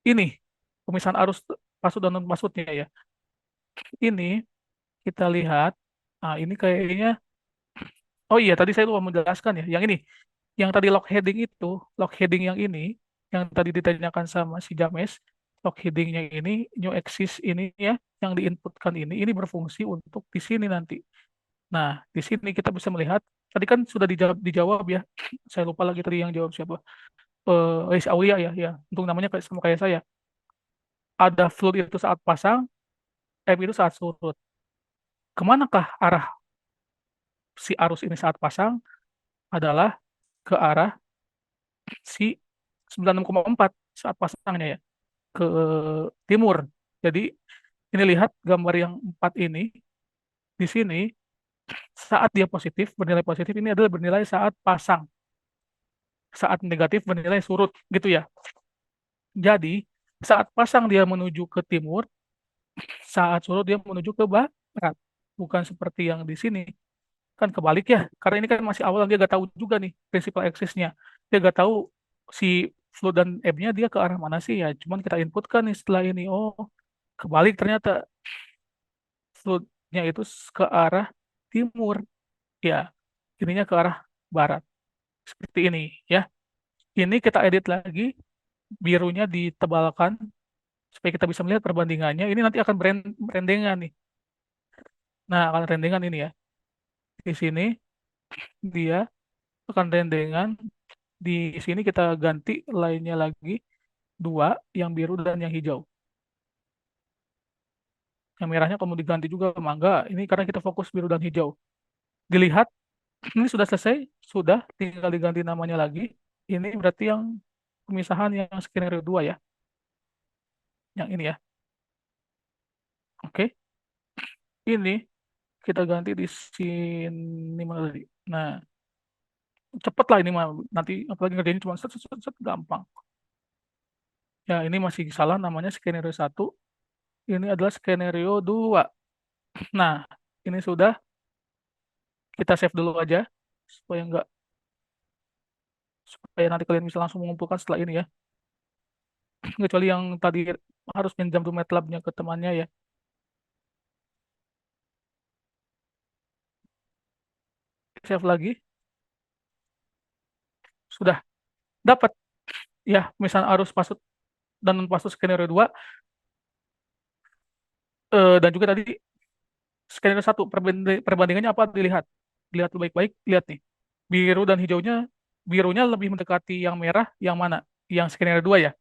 ini, pemisahan arus pasut dan non-pasutnya ya. Ini, kita lihat, nah ini kayaknya, oh iya, tadi saya lupa menjelaskan ya, yang ini, yang tadi lock heading itu, lock heading yang ini, yang tadi ditanyakan sama si James, lock headingnya ini, new axis ini ya, yang diinputkan ini berfungsi untuk di sini nanti. Nah, di sini kita bisa melihat, tadi kan sudah dijawab ya, saya lupa lagi tadi yang jawab siapa. Si Aulia ya, untuk namanya sama kayak saya. Ada float itu saat pasang, ebb itu saat surut. Kemanakah arah si arus ini saat pasang? Adalah ke arah si 96,4 saat pasangnya ya, ke timur. Jadi ini lihat gambar yang 4 ini, di sini saat dia positif, bernilai positif ini adalah bernilai saat pasang. Saat negatif bernilai surut gitu ya. Jadi saat pasang dia menuju ke timur, saat surut dia menuju ke barat. Bukan seperti yang di sini. Kan kebalik ya, karena ini kan masih awal, dia gak tahu juga nih prinsipal axis-nya. Dia gak tahu si flow dan ebb-nya dia ke arah mana sih ya. Cuman kita inputkan nih setelah ini, oh kebalik ternyata flow-nya itu ke arah timur. Ya, ininya ke arah barat. Seperti ini ya. Ini kita edit lagi, birunya ditebalkan supaya kita bisa melihat perbandingannya. Ini nanti akan berendengan nih. Nah, akan rendengan ini ya. Di sini dia akan rendengan. Di sini kita ganti lainnya lagi 2, yang biru dan yang hijau. Yang merahnya kamu diganti juga mangga. Ini karena kita fokus biru dan hijau. Dilihat, ini sudah selesai, sudah tinggal diganti namanya lagi. Ini berarti yang pemisahan yang skenario 2 ya. Yang ini ya. Oke. Ini kita ganti di sini mana tadi. Nah, cepet lah ini mah. Nanti apalagi ngerjain cuma set, gampang. Ya, ini masih salah namanya skenario 1. Ini adalah skenario 2. Nah, ini sudah, kita save dulu aja supaya nanti kalian bisa langsung mengumpulkan setelah ini ya. Kecuali yang tadi harus pinjam tuh MATLAB-nya ke temannya ya. Save lagi. Sudah dapat ya, misalnya arus pasut dan non pasut skenario 2, dan juga tadi skenario 1 perbandingannya apa dilihat. Lihat baik-baik, lihat nih. Biru dan hijaunya, birunya lebih mendekati yang merah, yang mana? Yang skenario 2 ya.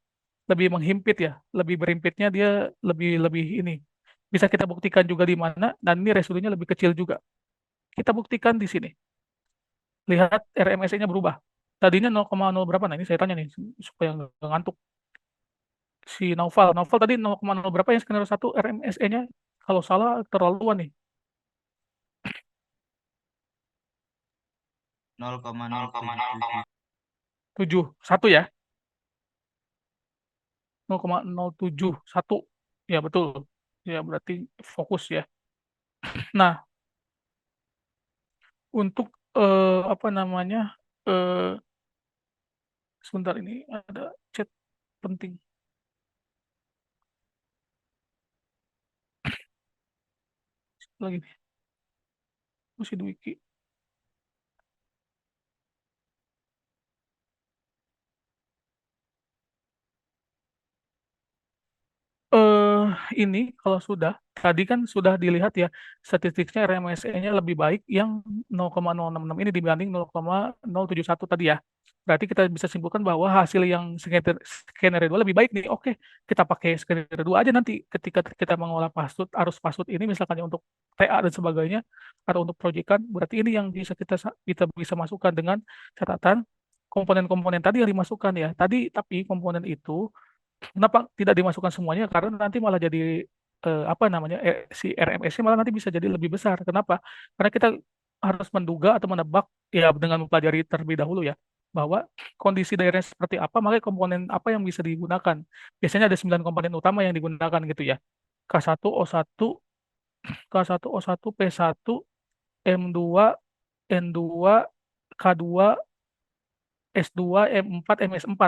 Lebih menghimpit ya, lebih berimpitnya dia lebih ini. Bisa kita buktikan juga di mana, dan ini resolusinya lebih kecil juga. Kita buktikan di sini. Lihat RMSE-nya berubah. Tadinya 0,0 berapa? Nah, ini saya tanya nih supaya nggak ngantuk. Si Naufal tadi 0,0 berapa yang skenario 1 RMSE-nya? Kalau salah terlaluan nih. 0,01 ya. 0,071. Ya, betul. Ya, berarti fokus ya. Nah, untuk apa namanya? Sebentar, ini ada chat penting. Lagi nih. Masih Dwiki. Ini kalau sudah, tadi kan sudah dilihat ya, statistiknya RMSE-nya lebih baik yang 0,066 ini dibanding 0,071 tadi ya. Berarti kita bisa simpulkan bahwa hasil yang skenario 2 lebih baik nih. Oke, kita pakai skenario 2 aja nanti ketika kita mengolah pasut, arus pasut ini misalkan ya untuk TA dan sebagainya atau untuk proyekan, berarti ini yang bisa kita bisa masukkan dengan catatan komponen-komponen tadi yang dimasukkan ya. Tapi komponen itu kenapa tidak dimasukkan semuanya? Karena nanti malah jadi apa namanya si RMS-nya malah nanti bisa jadi lebih besar. Kenapa? Karena kita harus menduga atau menebak ya dengan mempelajari terlebih dahulu ya bahwa kondisi daerahnya seperti apa, maka komponen apa yang bisa digunakan. Biasanya ada 9 komponen utama yang digunakan gitu ya. K1O1, K1O1, P1, M2, N2, K2, S2, M4, MS4.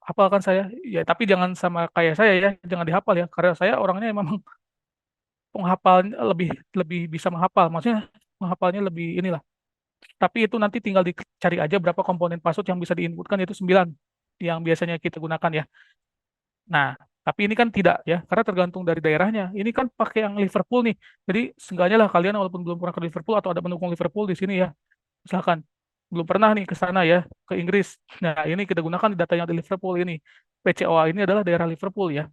Hafalkan saya. Ya, tapi jangan sama kayak saya ya, jangan dihafal ya. Karena saya orangnya memang penghafal lebih lebih bisa menghafal. Maksudnya menghafalnya lebih inilah. Tapi itu nanti tinggal dicari aja berapa komponen password yang bisa diinputkan, yaitu 9 yang biasanya kita gunakan ya. Nah, tapi ini kan tidak ya, karena tergantung dari daerahnya. Ini kan pakai yang Liverpool nih. Jadi seenggaknya lah kalian walaupun belum pernah ke Liverpool atau ada pendukung Liverpool di sini ya, misalkan belum pernah nih ke sana ya, ke Inggris. Nah, ini kita gunakan datanya di Liverpool ini. PCOA ini adalah daerah Liverpool ya.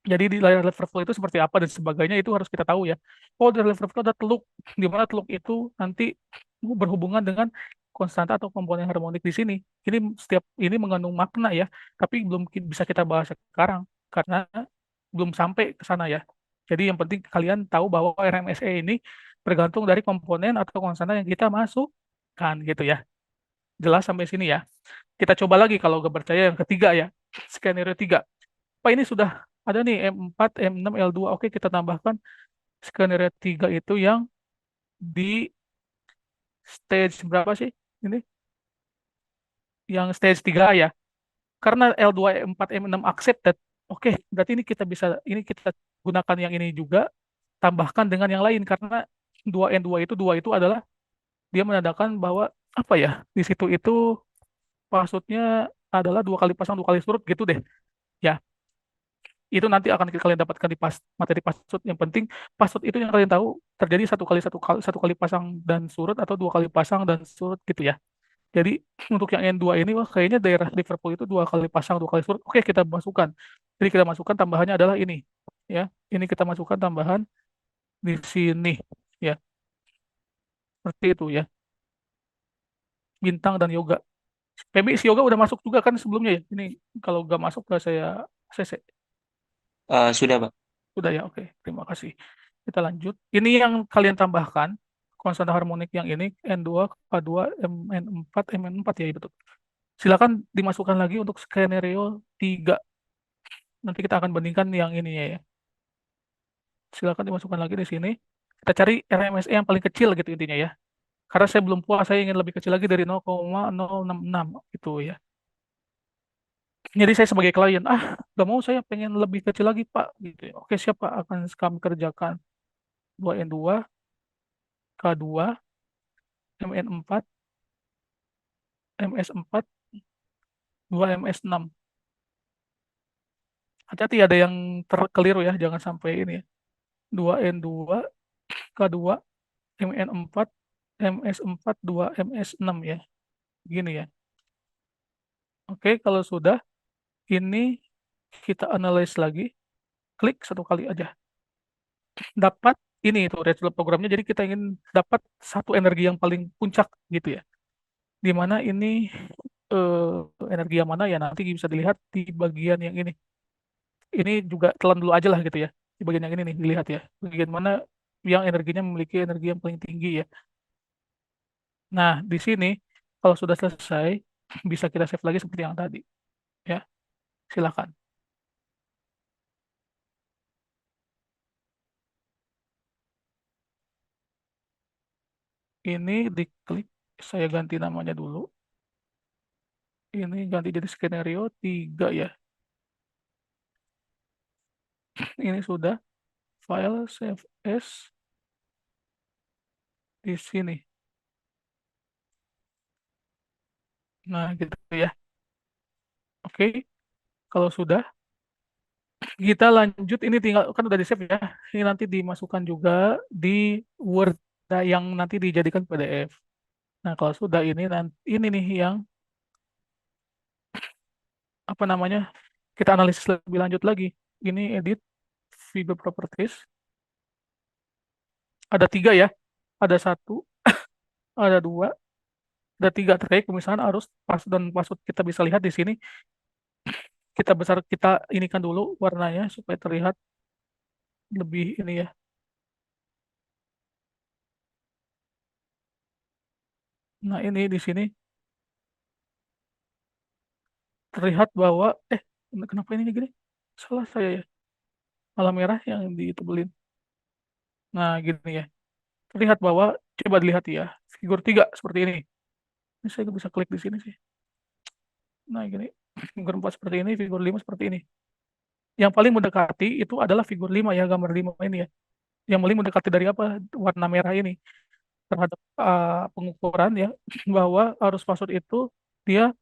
Jadi di layar Liverpool itu seperti apa dan sebagainya itu harus kita tahu ya. Oh, dari Liverpool ada teluk, di mana teluk itu nanti berhubungan dengan konstanta atau komponen harmonik di sini. Ini mengandung makna ya, tapi belum bisa kita bahas sekarang karena belum sampai ke sana ya. Jadi yang penting kalian tahu bahwa RMSE ini tergantung dari komponen atau konstanta yang kita masukkan gitu ya. Jelas sampai sini ya. Kita coba lagi kalau gak percaya yang ketiga ya. Skenario 3. Pak ini sudah ada nih M4, M6, L2. Oke, kita tambahkan skenario 3 itu yang di stage berapa sih? Ini yang stage 3 ya. Karena L2, M4, M6 accepted. Oke, berarti ini kita gunakan yang ini juga tambahkan dengan yang lain karena 2N2 itu adalah dia menandakan bahwa apa ya? Di situ itu maksudnya adalah 2 kali pasang 2 kali surut gitu deh. Ya, itu nanti akan kalian dapatkan di materi password. Yang penting password itu yang kalian tahu terjadi satu kali pasang dan surut atau 2 kali pasang dan surut gitu ya. Jadi untuk yang N2 ini wah kayaknya daerah Liverpool itu 2 kali pasang 2 kali surut. Oke, kita masukkan. Jadi kita masukkan tambahannya adalah ini ya. Ini kita masukkan tambahan di sini ya. Seperti itu ya. Bintang dan yoga. PB si yoga udah masuk juga kan sebelumnya ya. Ini kalau gak masuk ke saya CC. Sudah, Pak. Sudah ya, oke. Terima kasih. Kita lanjut. Ini yang kalian tambahkan, konstanta harmonik yang ini, N2, K2, MN4, MN4 ya, betul. Silakan dimasukkan lagi untuk skenario 3. Nanti kita akan bandingkan yang ini ya. Silakan dimasukkan lagi di sini. Kita cari RMSE yang paling kecil gitu intinya ya. Karena saya belum puas, saya ingin lebih kecil lagi dari 0,066 gitu ya. Jadi saya sebagai klien, gak mau, saya pengen lebih kecil lagi Pak gitu ya. Oke, siapa akan kami kerjakan 2N2, K2, MN4, MS4, 2MS6. Hati-hati ada yang terkeliru ya, jangan sampai ini ya. 2N2, K2, MN4, MS4, 2MS6 ya. Gini ya. Oke, kalau sudah, ini kita analyze lagi. Klik 1 kali aja. Dapat ini itu result programnya, jadi kita ingin dapat satu energi yang paling puncak gitu ya. Di mana ini energi yang mana ya nanti bisa dilihat di bagian yang ini. Ini juga telan dulu aja lah gitu ya. Di bagian yang ini nih dilihat ya. Bagian mana yang energinya memiliki energi yang paling tinggi ya. Nah, di sini kalau sudah selesai bisa kita save lagi seperti yang tadi. Ya, silakan. Ini diklik, saya ganti namanya dulu. Ini ganti jadi skenario 3 ya. Ini sudah file save as di sini. Nah, gitu ya. Oke, kalau sudah kita lanjut, ini tinggal kan udah di save ya. Ini nanti dimasukkan juga di Word yang nanti dijadikan PDF. Nah, kalau sudah ini nanti ini nih yang apa namanya, kita analisis lebih lanjut lagi. Ini edit figure properties. Ada 3 ya. Ada 1, ada 2, ada 3 terkait pemisahan arus pas dan pasut. Kita bisa lihat di sini. Kita inikan dulu warnanya supaya terlihat lebih ini ya. Nah, ini di sini terlihat bahwa kenapa ini gini? Salah saya ya. Malah merah yang ditebelin. Nah, gini ya. Terlihat bahwa coba dilihat ya, figur 3 seperti ini. Ini saya bisa klik di sini sih. Nah, gini. Figur 4 seperti ini, figur 5 seperti ini. Yang paling mendekati itu adalah figur 5 ya, gambar 5 ini ya. Yang paling mendekati dari apa? Warna merah ini terhadap pengukuran ya, bahwa arus pasut itu dia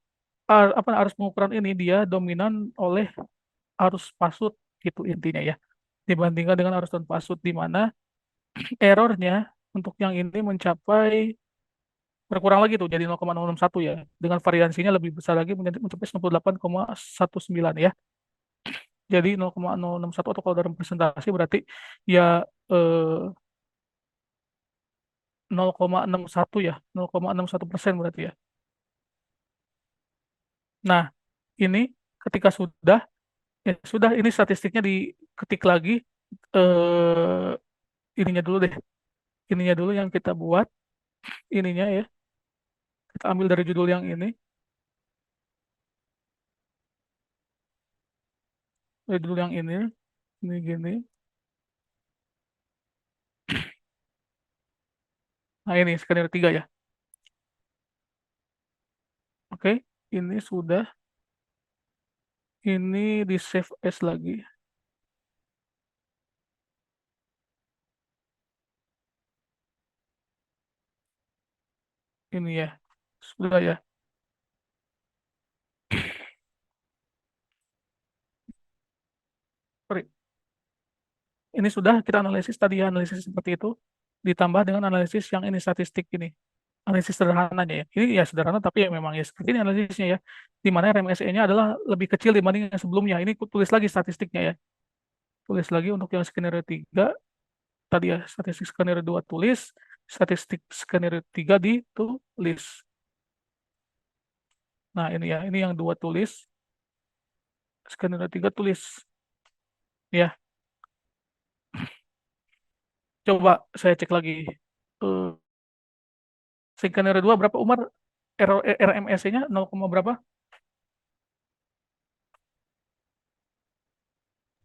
arus pengukuran ini dia dominan oleh arus pasut gitu intinya ya, dibandingkan dengan arus non pasut, di mana errornya untuk yang ini berkurang lagi tuh jadi 0,061 ya, dengan variansinya lebih besar lagi mencapai 98,19 ya. Jadi 0,061 atau kalau dalam presentasi berarti ya 0,61 ya, 0,61% berarti ya. Nah, ini ketika sudah ini statistiknya diketik lagi, eh, ininya dulu deh. Ininya dulu yang kita buat, ininya ya. Kita ambil dari judul yang ini. Dari judul yang ini gini. Nah, ini skenario 3 ya. Oke, ini sudah. Ini di save as lagi. Ini ya. Sudah ya. Sorry. Ini sudah kita analisis tadi ya, analisis seperti itu ditambah dengan analisis yang ini statistik ini. Analisis sederhananya ya. Ini ya sederhana tapi ya memang ya seperti ini analisisnya ya. Di mana RMSE-nya adalah lebih kecil dibanding yang sebelumnya. Ini tulis lagi statistiknya ya. Tulis lagi untuk yang skenario 3 tadi ya, statistik skenario 2 tulis, statistik skenario 3 ditulis. Nah, ini ya, ini yang 2 tulis. Skenario 3 tulis. Ya. Coba saya cek lagi. Skenario 2 berapa Umar? RMSE-nya 0, berapa?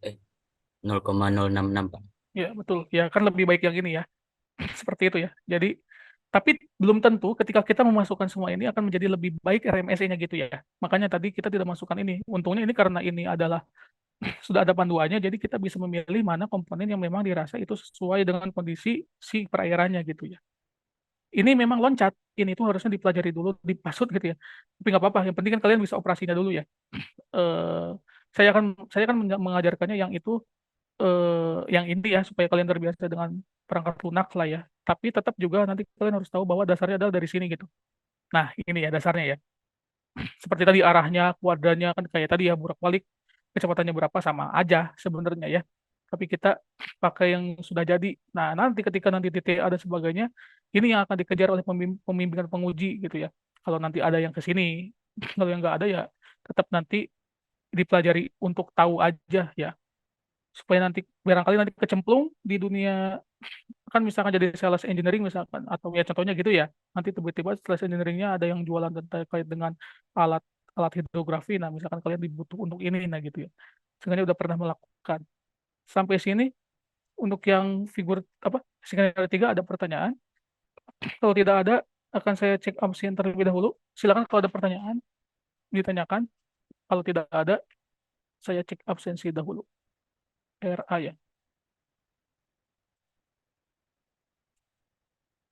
Eh, 0,066 Pak. Ya, betul. Ya, kan lebih baik yang ini ya. Seperti itu ya. Jadi, tapi belum tentu ketika kita memasukkan semua ini akan menjadi lebih baik RMSE-nya gitu ya. Makanya tadi kita tidak masukkan ini. Untungnya ini karena ini adalah sudah ada panduannya, jadi kita bisa memilih mana komponen yang memang dirasa itu sesuai dengan kondisi si perairannya gitu ya. Ini memang loncat, ini tuh harusnya dipelajari dulu, dipasut gitu ya. Tapi nggak apa-apa, yang penting kan kalian bisa operasinya dulu ya. Eh, saya akan mengajarkannya yang itu, yang ini ya, supaya kalian terbiasa dengan perangkat lunak lah ya. Tapi tetap juga nanti kalian harus tahu bahwa dasarnya adalah dari sini gitu. Nah, ini ya dasarnya ya. Seperti tadi arahnya, kuadrannya kan kayak tadi ya, bolak-balik kecepatannya berapa sama aja sebenarnya ya. Tapi kita pakai yang sudah jadi. Nah, nanti ketika nanti TTA dan sebagainya, ini yang akan dikejar oleh pembimbingan penguji gitu ya. Kalau nanti ada yang ke sini, kalau yang nggak ada ya tetap nanti dipelajari untuk tahu aja ya. Supaya nanti barangkali nanti kecemplung di dunia, kan misalkan jadi sales engineering misalkan, atau ya contohnya gitu ya, nanti tiba-tiba sales engineeringnya ada yang jualan terkait dengan alat alat hidrografi, nah misalkan kalian dibutuh untuk ini, nah gitu ya, sebenarnya udah pernah melakukan. Sampai sini untuk yang figur apa skenario 3 ada pertanyaan? Kalau tidak ada, akan saya cek absen terlebih dahulu. Silakan kalau ada pertanyaan ditanyakan. Kalau tidak ada, saya cek absensi dahulu. RA ya.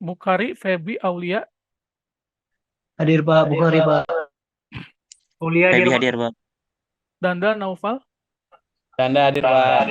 Bukhari, Febi, Aulia, Hadir Pak, Bukhari Pak. Feby hadir Pak. Danda, Naufal. Danda hadir Pak.